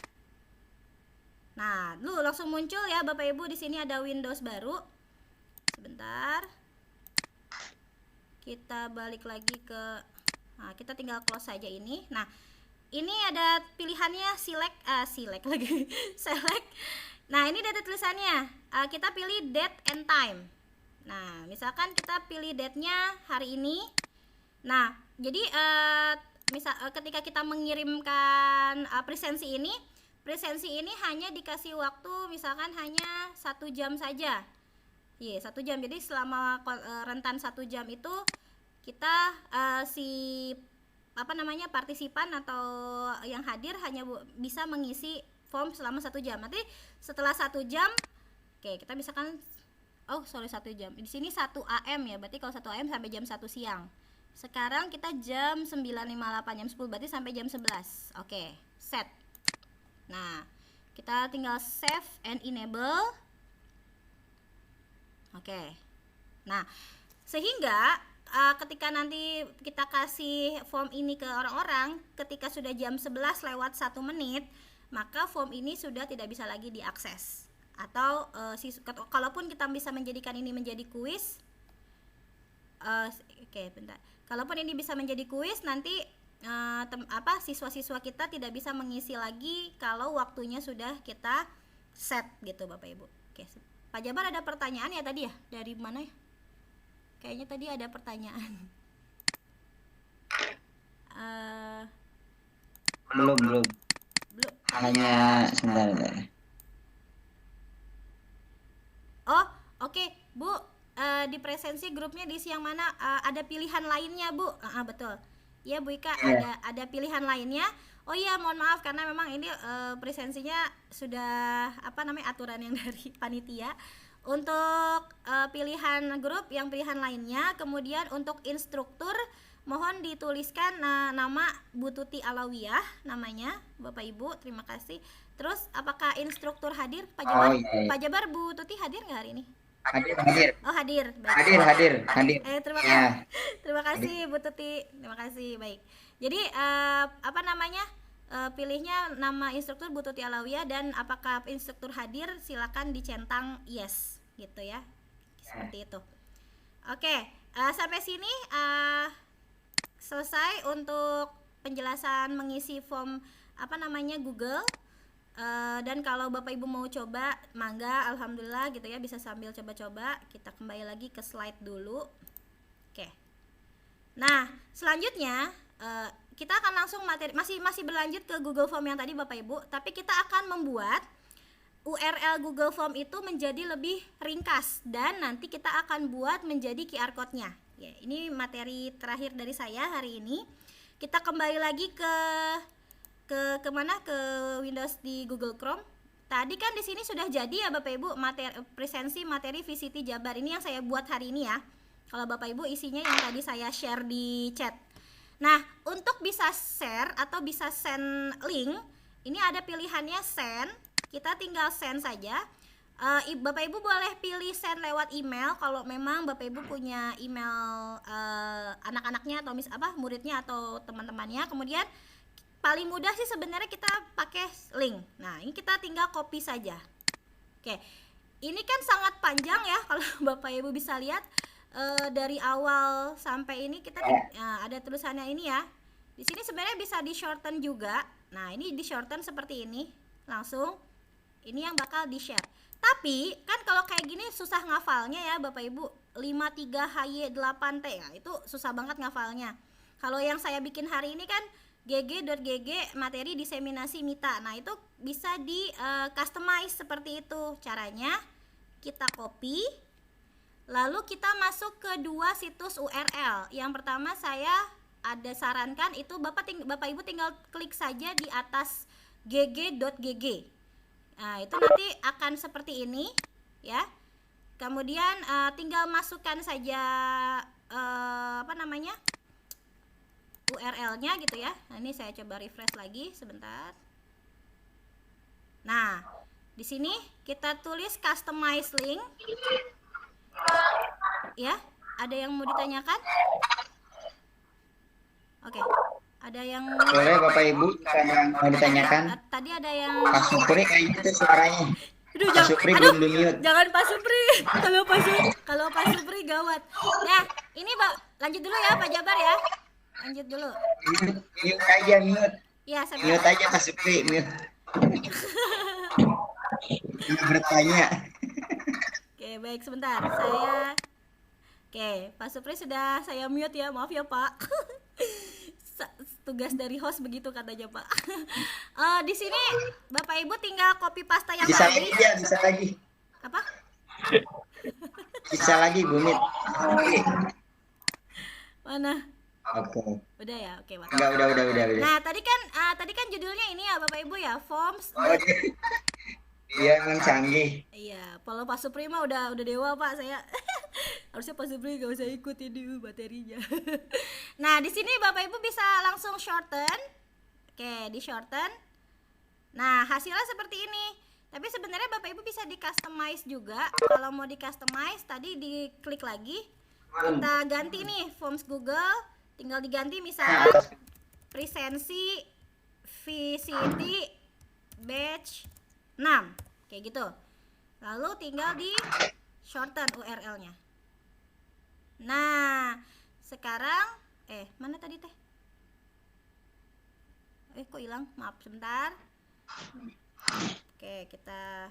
nah, langsung muncul ya Bapak Ibu, di sini ada Windows baru. Sebentar. Kita balik lagi ke kita tinggal close saja ini. Nah, ini ada pilihannya select lagi. Select. Nah, ini ada tulisannya. Kita pilih date and time. Nah, misalkan kita pilih date-nya hari ini. Nah, jadi ketika kita mengirimkan presensi ini hanya dikasih waktu misalkan hanya 1 jam saja. 1 jam. Jadi selama rentan 1 jam itu kita partisipan atau yang hadir hanya bisa mengisi form selama 1 jam. Nanti setelah 1 jam, kita misalkan 1 jam. Di sini 1 AM ya, berarti kalau 1 AM sampai jam 1 siang. Sekarang kita jam 9.58, jam 10, berarti sampai jam 11. Oke, set. Nah, kita tinggal save and enable. Oke. Nah, sehingga ketika nanti kita kasih form ini ke orang-orang, ketika sudah jam 11 lewat 1 menit, maka form ini sudah tidak bisa lagi diakses. Atau kalaupun kita bisa menjadikan ini menjadi kuis, bentar. Kalaupun ini bisa menjadi kuis, nanti siswa-siswa kita tidak bisa mengisi lagi kalau waktunya sudah kita set gitu Bapak Ibu. Oke, Pak Jabar ada pertanyaan ya tadi ya? Dari mana ya? Kayaknya tadi ada pertanyaan. Belum. Hanya sebentar. Oh, oke, Bu. Di presensi grupnya diisi yang mana? Ada pilihan lainnya, Bu? Betul. Ya, Bu Ika, ada pilihan lainnya. Oh iya, mohon maaf karena memang ini presensinya sudah aturan yang dari panitia. Untuk pilihan grup yang pilihan lainnya, kemudian untuk instruktur mohon dituliskan nama Bu Tuti Alawiyah namanya, Bapak Ibu, terima kasih. Terus apakah instruktur hadir? Pak Jabar, Pak Jabar, Bu Tuti hadir nggak hari ini? Hadir. Oh, hadir. Baik. Hadir. Terima kasih Bu Tuti. Terima kasih. Baik. Jadi pilihnya nama instruktur Bu Tuti Alawiyah, dan apakah instruktur hadir silakan dicentang yes gitu ya. Seperti itu. Oke, sampai sini selesai untuk penjelasan mengisi form Google. Dan kalau Bapak Ibu mau coba, mangga, alhamdulillah gitu ya, bisa sambil coba-coba. Kita kembali lagi ke slide dulu. Oke. Nah, selanjutnya kita akan langsung masih berlanjut ke Google Form yang tadi Bapak Ibu, tapi kita akan membuat URL Google Form itu menjadi lebih ringkas, dan nanti kita akan buat menjadi QR code-nya. Ya, ini materi terakhir dari saya hari ini. Kita kembali lagi ke Windows di Google Chrome. Tadi kan di sini sudah jadi ya Bapak Ibu presensi materi VCT Jabar ini yang saya buat hari ini ya. Kalau Bapak Ibu isinya yang tadi saya share di chat. Nah, untuk bisa share atau bisa send link, ini ada pilihannya send. Kita tinggal send saja. Bapak Ibu boleh pilih send lewat email kalau memang Bapak Ibu punya email anak-anaknya atau muridnya atau teman-temannya. Kemudian paling mudah sih sebenarnya kita pakai link. Nah, ini kita tinggal copy saja. Oke. Ini kan sangat panjang ya kalau Bapak Ibu bisa lihat dari awal sampai ini kita ada tulisannya ini ya. Di sini sebenarnya bisa di shorten juga. Nah, ini di shorten seperti ini. Langsung Ini yang bakal di-share. Tapi kan kalau kayak gini susah ngafalnya ya Bapak Ibu. 53HY8T ya, itu susah banget ngafalnya. Kalau yang saya bikin hari ini kan gg.gg materi diseminasi MITA. Nah, itu bisa di customize seperti itu. Caranya kita copy, lalu kita masuk ke dua situs URL. Yang pertama saya ada sarankan itu Bapak Ibu tinggal klik saja di atas gg.gg. Nah, itu nanti akan seperti ini ya. Kemudian tinggal masukkan saja URL-nya gitu ya. Nah, ini saya coba refresh lagi sebentar. Nah, di sini kita tulis customize link. Ya, ada yang mau ditanyakan? Oke. Ada yang Boleh Bapak Ibu yang mau ditanyakan? Tadi ada yang Pak Supri kayaknya itu suaranya. Aduh, Pak Supri belum di-mute. jangan Pak Supri. Kalau Pak Supri gawat. Nah, ini lanjut dulu ya Pak Jabar ya. Lanjut dulu. Mute aja, mute. Iya, saya Mute aja Pak Supri, mute. Jangan bertanya. Oke, baik sebentar. Oke, Pak Supri sudah saya mute ya. Maaf ya, Pak. Tugas dari host begitu katanya, Pak. Di sini Bapak Ibu tinggal copy paste yang Bisa tadi. lagi ya, bisa lagi. Apa? Bisa lagi, Bu Mit. Mana? Oke. Udah ya, oke, Pak. Enggak, udah. Nah, tadi kan judulnya ini ya Bapak Ibu ya, forms. Oh, dia emang canggih. Iya, kalau Pak Supri mah udah dewa Pak saya. Harusnya Pak Supri gak usah ikut ini materinya. Nah, di sini Bapak Ibu bisa langsung shorten. Oke, di shorten. Nah, hasilnya seperti ini. Tapi sebenarnya Bapak Ibu bisa di customize juga. Kalau mau di customize tadi diklik lagi. Kita ganti nih forms Google, tinggal diganti misalnya presensi VCT batch 6 kayak gitu. Lalu tinggal di shorten URL-nya. Nah, sekarang mana tadi teh? Kok hilang? Maaf sebentar. Oke, kita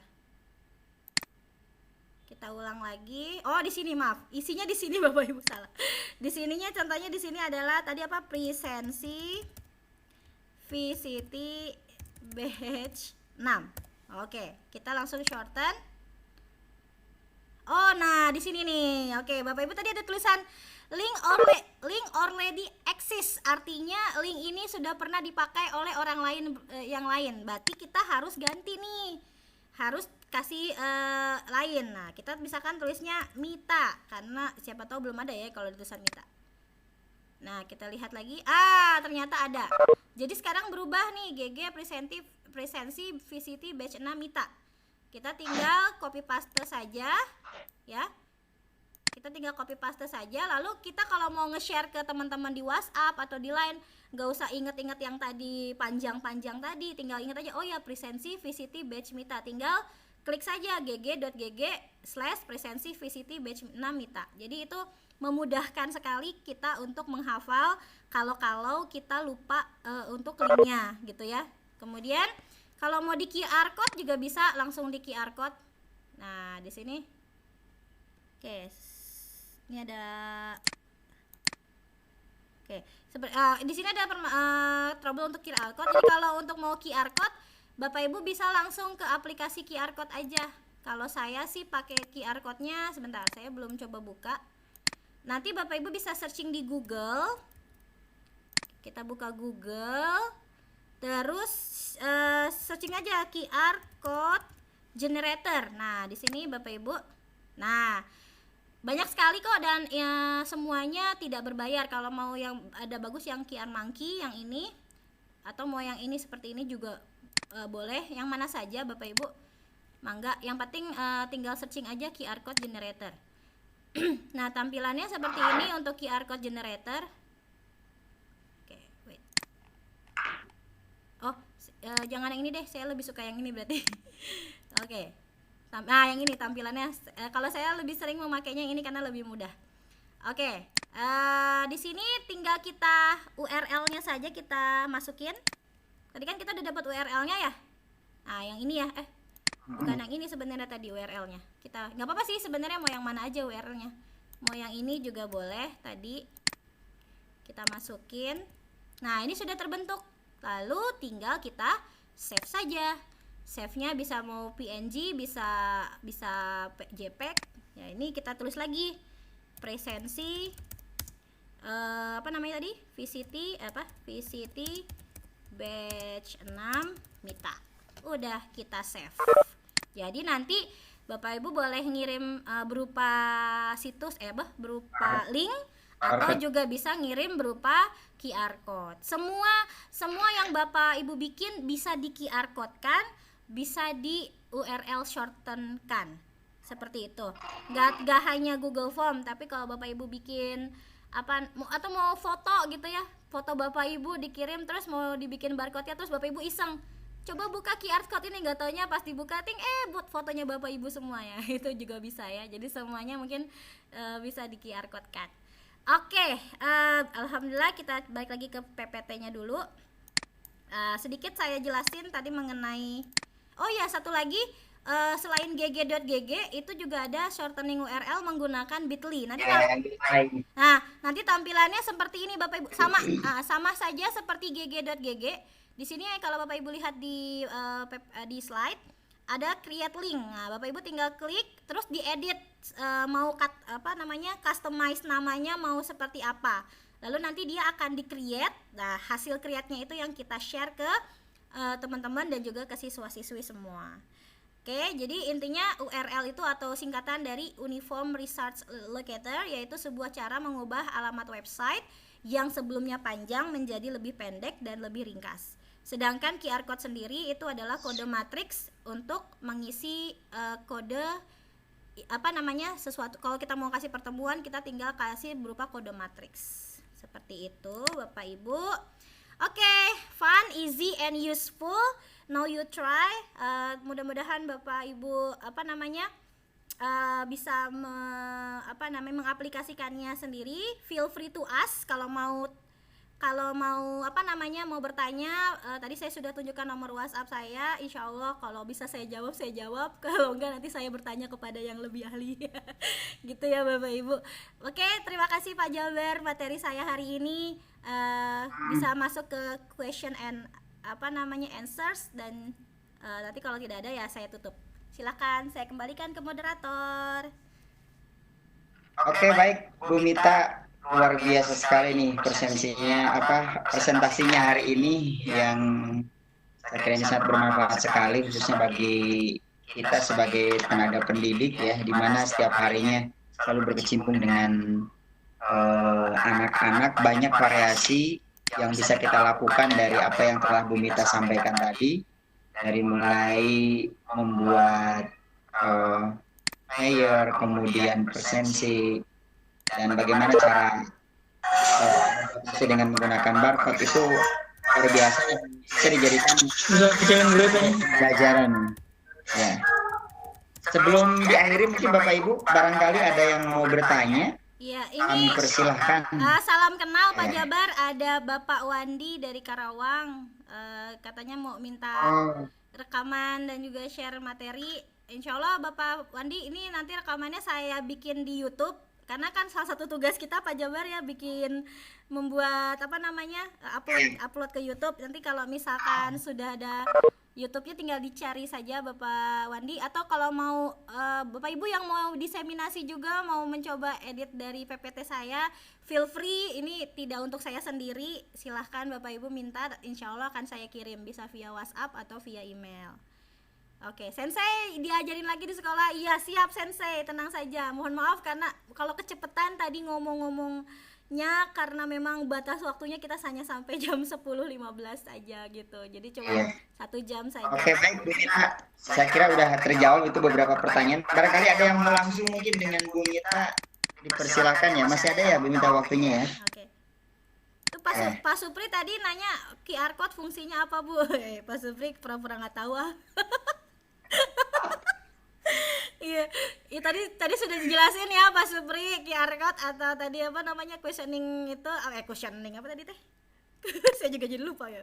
ulang lagi. Oh, di sini maaf. Isinya di sini Bapak Ibu salah. Di sininya contohnya di sini adalah tadi apa? Presensi VCT batch 6. Oke, kita langsung shorten. Oh, nah di sini nih. Oke, Bapak Ibu tadi ada tulisan link already exists. Artinya link ini sudah pernah dipakai oleh orang lain yang lain. Berarti kita harus ganti nih. Harus kasih lain. Nah, kita misalkan tulisnya Mita karena siapa tahu belum ada ya kalau tulisan Mita. Nah, kita lihat lagi. Ternyata ada. Jadi sekarang berubah nih GG presensi VCT batch 6 Mita. Kita tinggal copy paste saja ya. Kita tinggal copy paste saja, lalu kita kalau mau nge-share ke teman-teman di WhatsApp atau di Line, nggak usah inget-inget yang tadi panjang-panjang tadi, tinggal inget aja, oh ya presensi VCT batch Mita, tinggal klik saja gg.gg/presensi VCT batch 6 Mita. Jadi itu memudahkan sekali kita untuk menghafal kalau kita lupa untuk linknya gitu ya. Kemudian kalau mau di QR code juga bisa langsung di QR code. Nah, di sini. Oke. Ini ada di sini ada trouble untuk QR code. Jadi kalau untuk mau QR code, Bapak Ibu bisa langsung ke aplikasi QR code aja. Kalau saya sih pakai QR code-nya, sebentar, saya belum coba buka. Nanti Bapak Ibu bisa searching di Google. Kita buka Google. Terus searching aja QR code generator. Nah, di sini Bapak Ibu. Nah, banyak sekali kok dan ya, semuanya tidak berbayar. Kalau mau yang ada bagus yang QR Monkey yang ini atau mau yang ini seperti ini juga boleh. Yang mana saja Bapak Ibu. Mangga. Yang penting tinggal searching aja QR code generator. Nah, tampilannya seperti ini untuk QR code generator. Oke, wait. Oh, jangan yang ini deh. Saya lebih suka yang ini berarti. Oke. Nah, yang ini tampilannya. Kalau saya lebih sering memakainya yang ini karena lebih mudah. Oke. Di sini tinggal kita URL-nya saja kita masukin. Tadi kan kita udah dapat URL-nya ya. Nah, yang ini ya. bukan yang ini sebenarnya tadi URL-nya. Kita nggak apa-apa sih sebenarnya, mau yang mana aja URL-nya. Mau yang ini juga boleh. Tadi kita masukin. Nah, ini sudah terbentuk. Lalu tinggal kita save saja. Save-nya bisa mau PNG, bisa JPEG. Ya, ini kita tulis lagi presensi apa namanya tadi? VCT batch 6 Mita. Udah kita save. Jadi nanti Bapak Ibu boleh ngirim berupa situs berupa link, atau juga bisa ngirim berupa QR code. Semua yang Bapak Ibu bikin bisa di QR code kan, bisa di URL shorten kan. Seperti itu. Gak hanya Google Form, tapi kalau Bapak Ibu bikin atau mau foto gitu ya, foto Bapak Ibu dikirim terus mau dibikin barcode-nya, terus Bapak Ibu iseng coba buka QR code ini, nggak taunya pas dibuka buat fotonya Bapak Ibu semua ya. Itu juga bisa ya. Jadi semuanya mungkin bisa di QR code kan. Oke, alhamdulillah kita balik lagi ke PPT-nya dulu. Sedikit saya jelasin tadi mengenai, satu lagi, selain gg.gg itu juga ada shortening URL menggunakan Bitly. Nanti tampilannya seperti ini Bapak Ibu, sama saja seperti gg.gg. Di sini kalau Bapak Ibu lihat di slide ada create link. Nah, Bapak Ibu tinggal klik terus diedit, mau customize namanya mau seperti apa. Lalu nanti dia akan di-create. Nah, hasil create-nya itu yang kita share ke teman-teman dan juga ke siswa-siswi semua. Oke, jadi intinya URL itu atau singkatan dari Uniform Research Locator, yaitu sebuah cara mengubah alamat website yang sebelumnya panjang menjadi lebih pendek dan lebih ringkas. Sedangkan QR code sendiri itu adalah kode matriks untuk mengisi kode sesuatu. Kalau kita mau kasih pertemuan, kita tinggal kasih berupa kode matriks. Seperti itu, Bapak Ibu. Oke, fun, easy and useful. Now you try. Mudah-mudahan Bapak Ibu bisa mengaplikasikannya sendiri. Feel free to ask kalau mau mau bertanya. Tadi saya sudah tunjukkan nomor WhatsApp saya. Insya Allah kalau bisa saya jawab. Kalau enggak nanti saya bertanya kepada yang lebih ahli. Gitu ya Bapak Ibu. Oke, terima kasih Pak Jaber. Materi saya hari ini bisa masuk ke question and answers, dan nanti kalau tidak ada ya saya tutup. Silakan saya kembalikan ke moderator. Oke, baik Bu Mita, luar biasa sekali nih presentasinya hari ini, yang saya kira ini sangat bermanfaat sekali khususnya bagi kita sebagai tenaga pendidik ya, di mana setiap harinya selalu berkecimpung dengan anak-anak. Banyak variasi yang bisa kita lakukan dari apa yang telah Bu Mita sampaikan tadi, dari mulai membuat mayor, kemudian presensi, dan bagaimana cara dengan menggunakan barcode itu luar biasa, bisa dijadikan pelajaran ya. Sebelum diakhiri mungkin Bapak Ibu barangkali ada yang mau bertanya. Ya, kami persilahkan. Salam kenal Pak Jabar, ada Bapak Wandi dari Karawang, katanya mau minta rekaman dan juga share materi. Insya Allah Bapak Wandi, ini nanti rekamannya saya bikin di YouTube, karena kan salah satu tugas kita Pak Jabar ya membuat upload ke YouTube. Nanti kalau misalkan sudah ada YouTube-nya tinggal dicari saja Bapak Wandi, atau kalau mau Bapak Ibu yang mau diseminasi juga, mau mencoba edit dari PPT saya, feel free. Ini tidak untuk saya sendiri, silahkan Bapak Ibu minta, insya Allah akan saya kirim, bisa via WhatsApp atau via email. Oke, Sensei diajarin lagi di sekolah. Iya siap Sensei, tenang saja. Mohon maaf karena kalau kecepatan tadi ngomongnya, karena memang batas waktunya kita hanya sampai jam 10.15 saja gitu. Jadi cuma 1 jam saja. Oke, baik Bu Mita. Saya kira udah terjawab itu beberapa pertanyaan. Barangkali ada yang mau langsung mungkin dengan Bu Mita, dipersilakan ya. Masih ada ya Bu Mita waktunya ya. Oke. Itu Pak Supri tadi nanya QR code fungsinya apa Bu? Pak Supri pura-pura nggak tahu ah. Iya, tadi sudah dijelasin ya Pak Supri, QR code atau tadi questioning itu, questioning apa tadi teh? Saya juga jadi lupa ya.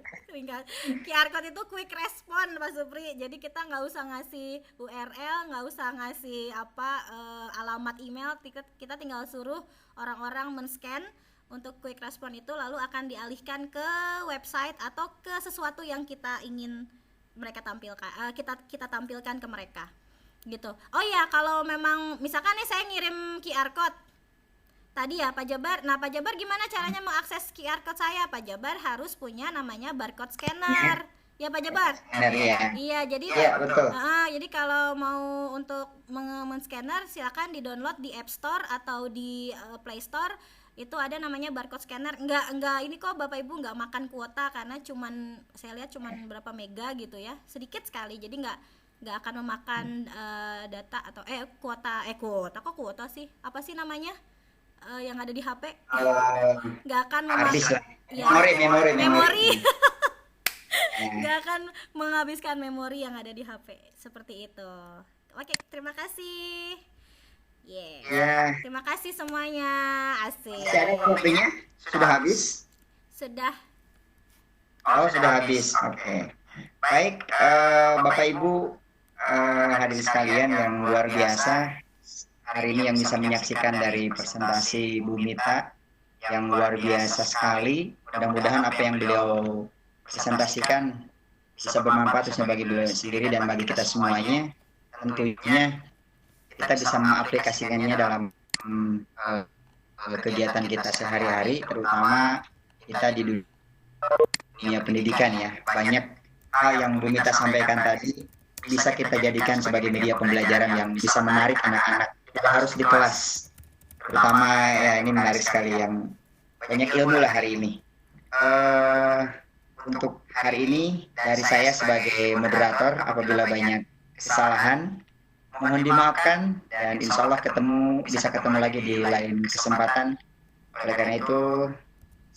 QR code itu quick respon Pak Supri. Jadi kita nggak usah ngasih URL, nggak usah ngasih alamat email, kita tinggal suruh orang-orang men-scan untuk quick respon itu, lalu akan dialihkan ke website atau ke sesuatu yang kita ingin mereka tampilkan, kita tampilkan ke mereka gitu. Oh ya, kalau memang misalkan nih saya ngirim QR code tadi ya Pak Jabar. Nah Pak Jabar gimana caranya mengakses QR code saya? Pak Jabar harus punya namanya barcode scanner. Ya Pak Jabar. Scanner ya. Iya, jadi betul. Jadi kalau mau untuk men-scanner silakan di-download di App Store atau di Play Store. Itu ada namanya barcode scanner. Enggak ini kok Bapak Ibu enggak makan kuota, karena saya lihat cuman berapa mega gitu ya. Sedikit sekali. Jadi enggak akan memakan data atau kuota kok kuota sih? Apa sih namanya? Yang ada di HP nggak akan memakan memori nggak akan menghabiskan memori yang ada di HP seperti itu. Oke, terima kasih. Terima kasih semuanya. Asik. Ada kopinya sudah habis? Sudah habis. Oke. Baik, Bapak Ibu hadirin sekalian yang luar biasa, hari ini yang bisa menyaksikan dari presentasi Bu Mita yang luar biasa sekali. Mudah-mudahan apa yang beliau presentasikan bisa bermanfaat khususnya bagi beliau sendiri dan bagi kita semuanya. Tentunya kita bisa mengaplikasikannya dalam kegiatan kita sehari-hari, terutama kita di dunia pendidikan ya. Banyak hal yang Bu Mita sampaikan tadi bisa kita jadikan sebagai media pembelajaran yang bisa menarik anak-anak. Tidak harus di kelas, terutama ya ini menarik sekali, yang banyak ilmu lah hari ini. Untuk hari ini dari saya sebagai moderator, apabila banyak kesalahan mohon dimaafkan, dan insya Allah bisa ketemu lagi di lain kesempatan. Oleh karena itu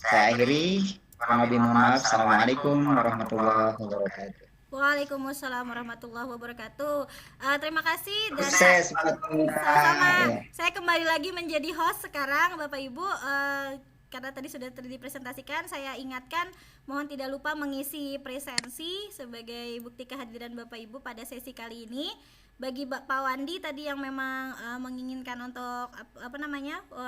saya akhiri, kurang lebih mohon maaf. Assalamualaikum warahmatullahi wabarakatuh. Waalaikumsalam warahmatullahi wabarakatuh. Terima kasih dan sama-sama. Saya kembali lagi menjadi host sekarang, Bapak Ibu. Karena tadi sudah dipresentasikan, saya ingatkan mohon tidak lupa mengisi presensi sebagai bukti kehadiran Bapak Ibu pada sesi kali ini. Bagi Pak Wandi tadi yang memang menginginkan untuk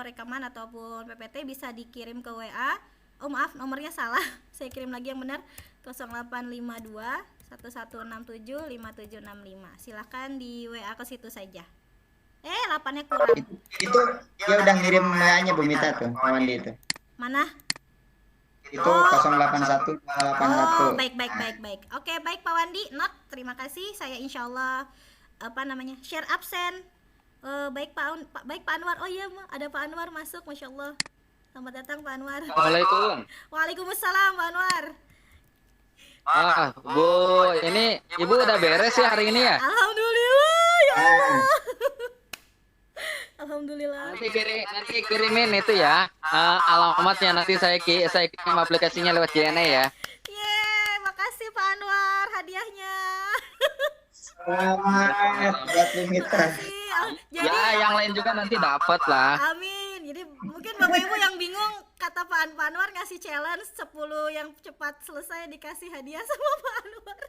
rekaman ataupun PPT, bisa dikirim ke WA. Oh maaf, nomornya salah. Saya kirim lagi yang benar, 0852 1167 5765. Silahkan di WA ke situ saja. 8-nya kurang. Itu dia udah ngirim WA-nya Bu Mita tuh, Pak Wandi itu. Mana? Itu 081 281. Baik. Oke, baik Pak Wandi, not. Terima kasih. Saya insya Allah share absen. Baik Pak Anwar. Oh iya, ada Pak Anwar masuk, Masya Allah. Selamat datang Pak Anwar. Waalaikumsalam Pak Anwar. Bu, ini Ibu udah beres ya hari ini ya? Alhamdulillah, ya Allah. Alhamdulillah. Nanti kirimin itu ya, alamatnya, nanti saya kirim aplikasinya lewat JNE ya. Makasih Pak Anwar hadiahnya. Selamat buat Bu Mita. Ya, yang lain juga nanti dapat lah. Amin. Jadi mungkin Bapak Ibu yang bingung, kata Pak Anwar ngasih challenge 10 yang cepat selesai dikasih hadiah sama Pak Anwar.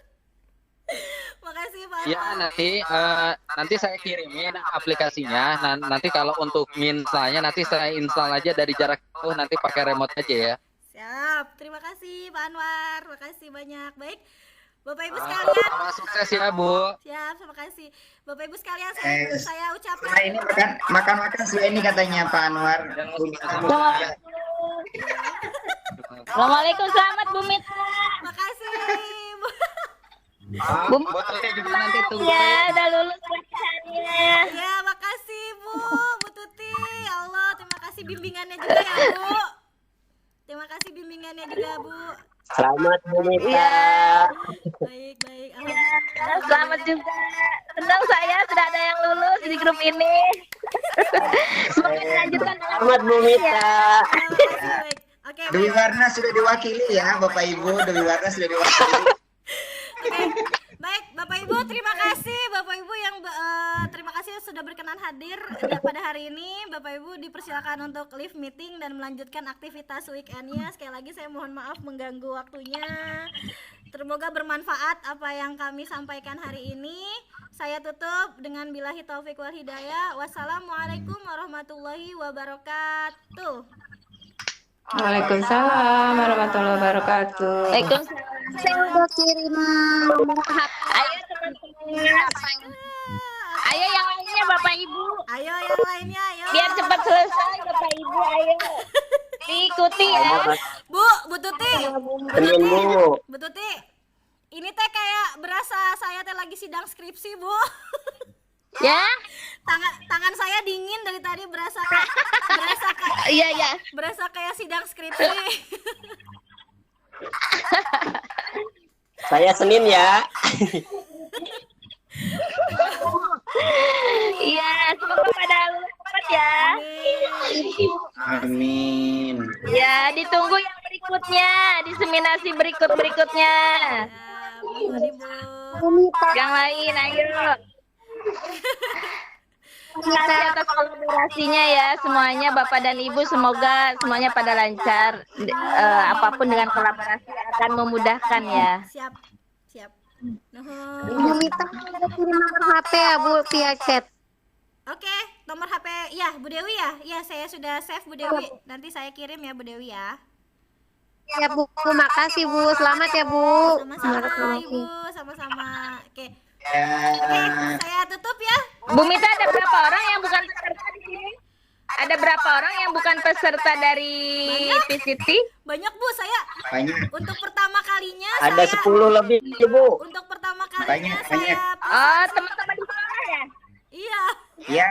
Makasih Pak Anwar. Ya, nanti saya kirimin aplikasinya. Nanti kalau untuk installnya nanti saya install aja dari jarak jauh, nanti pakai remote aja ya. Siap. Terima kasih Pak Anwar. Makasih banyak. Baik. Bapak Ibu sekalian, sukses ya Bu. Siap, terima kasih. Bapak Ibu sekalian, saya ucapkan. Nah, ini makan setelah ini katanya Pak Anwar. Assalamualaikum, selamat Bu Mita. Makasih Bu. Bu juga nanti tunggu. Ya, udah lulus latihannya. Ya, makasih Bu Tuti. Ya Allah, terima kasih bimbingannya juga ya Bu. Terima kasih bimbingannya juga Bu. Selamat Bu Mita. Ya. Baik. Selamat juga. Senang saya sudah ada yang lulus di grup ini. Semoga dilanjutkan. Selamat Bu Mita. Baik. Oke. Dewi Warna sudah diwakili ya, Bapak Ibu. Dewi Warna sudah diwakili. Oke. Baik, Bapak Ibu, terima kasih Bapak Ibu yang terima kasih sudah berkenan hadir. hadir pada hari ini. Bapak Ibu dipersilakan untuk leave meeting dan melanjutkan aktivitas weekendnya. Sekali lagi saya mohon maaf mengganggu waktunya. Semoga bermanfaat apa yang kami sampaikan hari ini. Saya tutup dengan billahi taufik wal hidayah. Wassalamualaikum warahmatullahi wabarakatuh. Waalaikumsalam warahmatullahi wabarakatuh. Saya udah kirim nomor HP. Ayo teman-teman. Ayo yang lainnya Bapak Ibu. Ayo yang lainnya, ayo. Biar cepat selesai Bapak Ibu, ayo. Diikuti ya. Bu Tuti. Senin Bu. Bu Tuti. Ini teh kayak berasa saya teh lagi sidang skripsi, Bu. Ya? Tangan saya dingin dari tadi berasa Iya. berasa kayak sidang skripsi. Saya Senin ya. Iya, semoga pada lulus ya. Amin. Ya, ditunggu yang berikutnya, diseminasi berikutnya. Yang lain, ayo. Terima kasih atas kolaborasinya ya semuanya Bapak dan Ibu, semoga semuanya pada lancar. Apapun dengan kolaborasi akan memudahkan ya. Siap. Nuhun. Bu Mita udah kirim nomor HP ya Bu via chat. Oke, nomor HP ya Bu Dewi ya. Ya, saya sudah save Bu Dewi. Nanti saya kirim ya Bu Dewi ya. Ya Bu, makasih Bu. Selamat ya Bu. Sama-sama Ibu, sama-sama. Oke, Ya, saya tutup ya. Bu Mita, ada berapa orang yang bukan peserta di sini? Ada berapa orang yang bukan peserta dari PCT? Banyak Bu, saya banyak. untuk pertama kalinya Ada saya 10 lebih Bu. untuk pertama kalinya Banyak. saya Oh, teman-teman di sekolah ya? iya. Ya,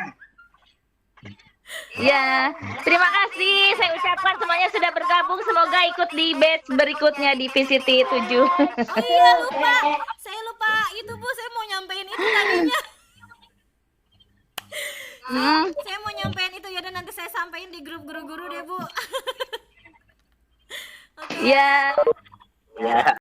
Ya, terima kasih. Saya ucapkan semuanya sudah bergabung. Semoga ikut di batch berikutnya di PCT 7. Oh iya, lupa. Saya lupa itu Bu, saya mau nyampein itu tadinya. Saya mau nyampein itu ya, dan nanti saya sampaikan di grup guru-guru deh Bu. Oke. Ya. Ya.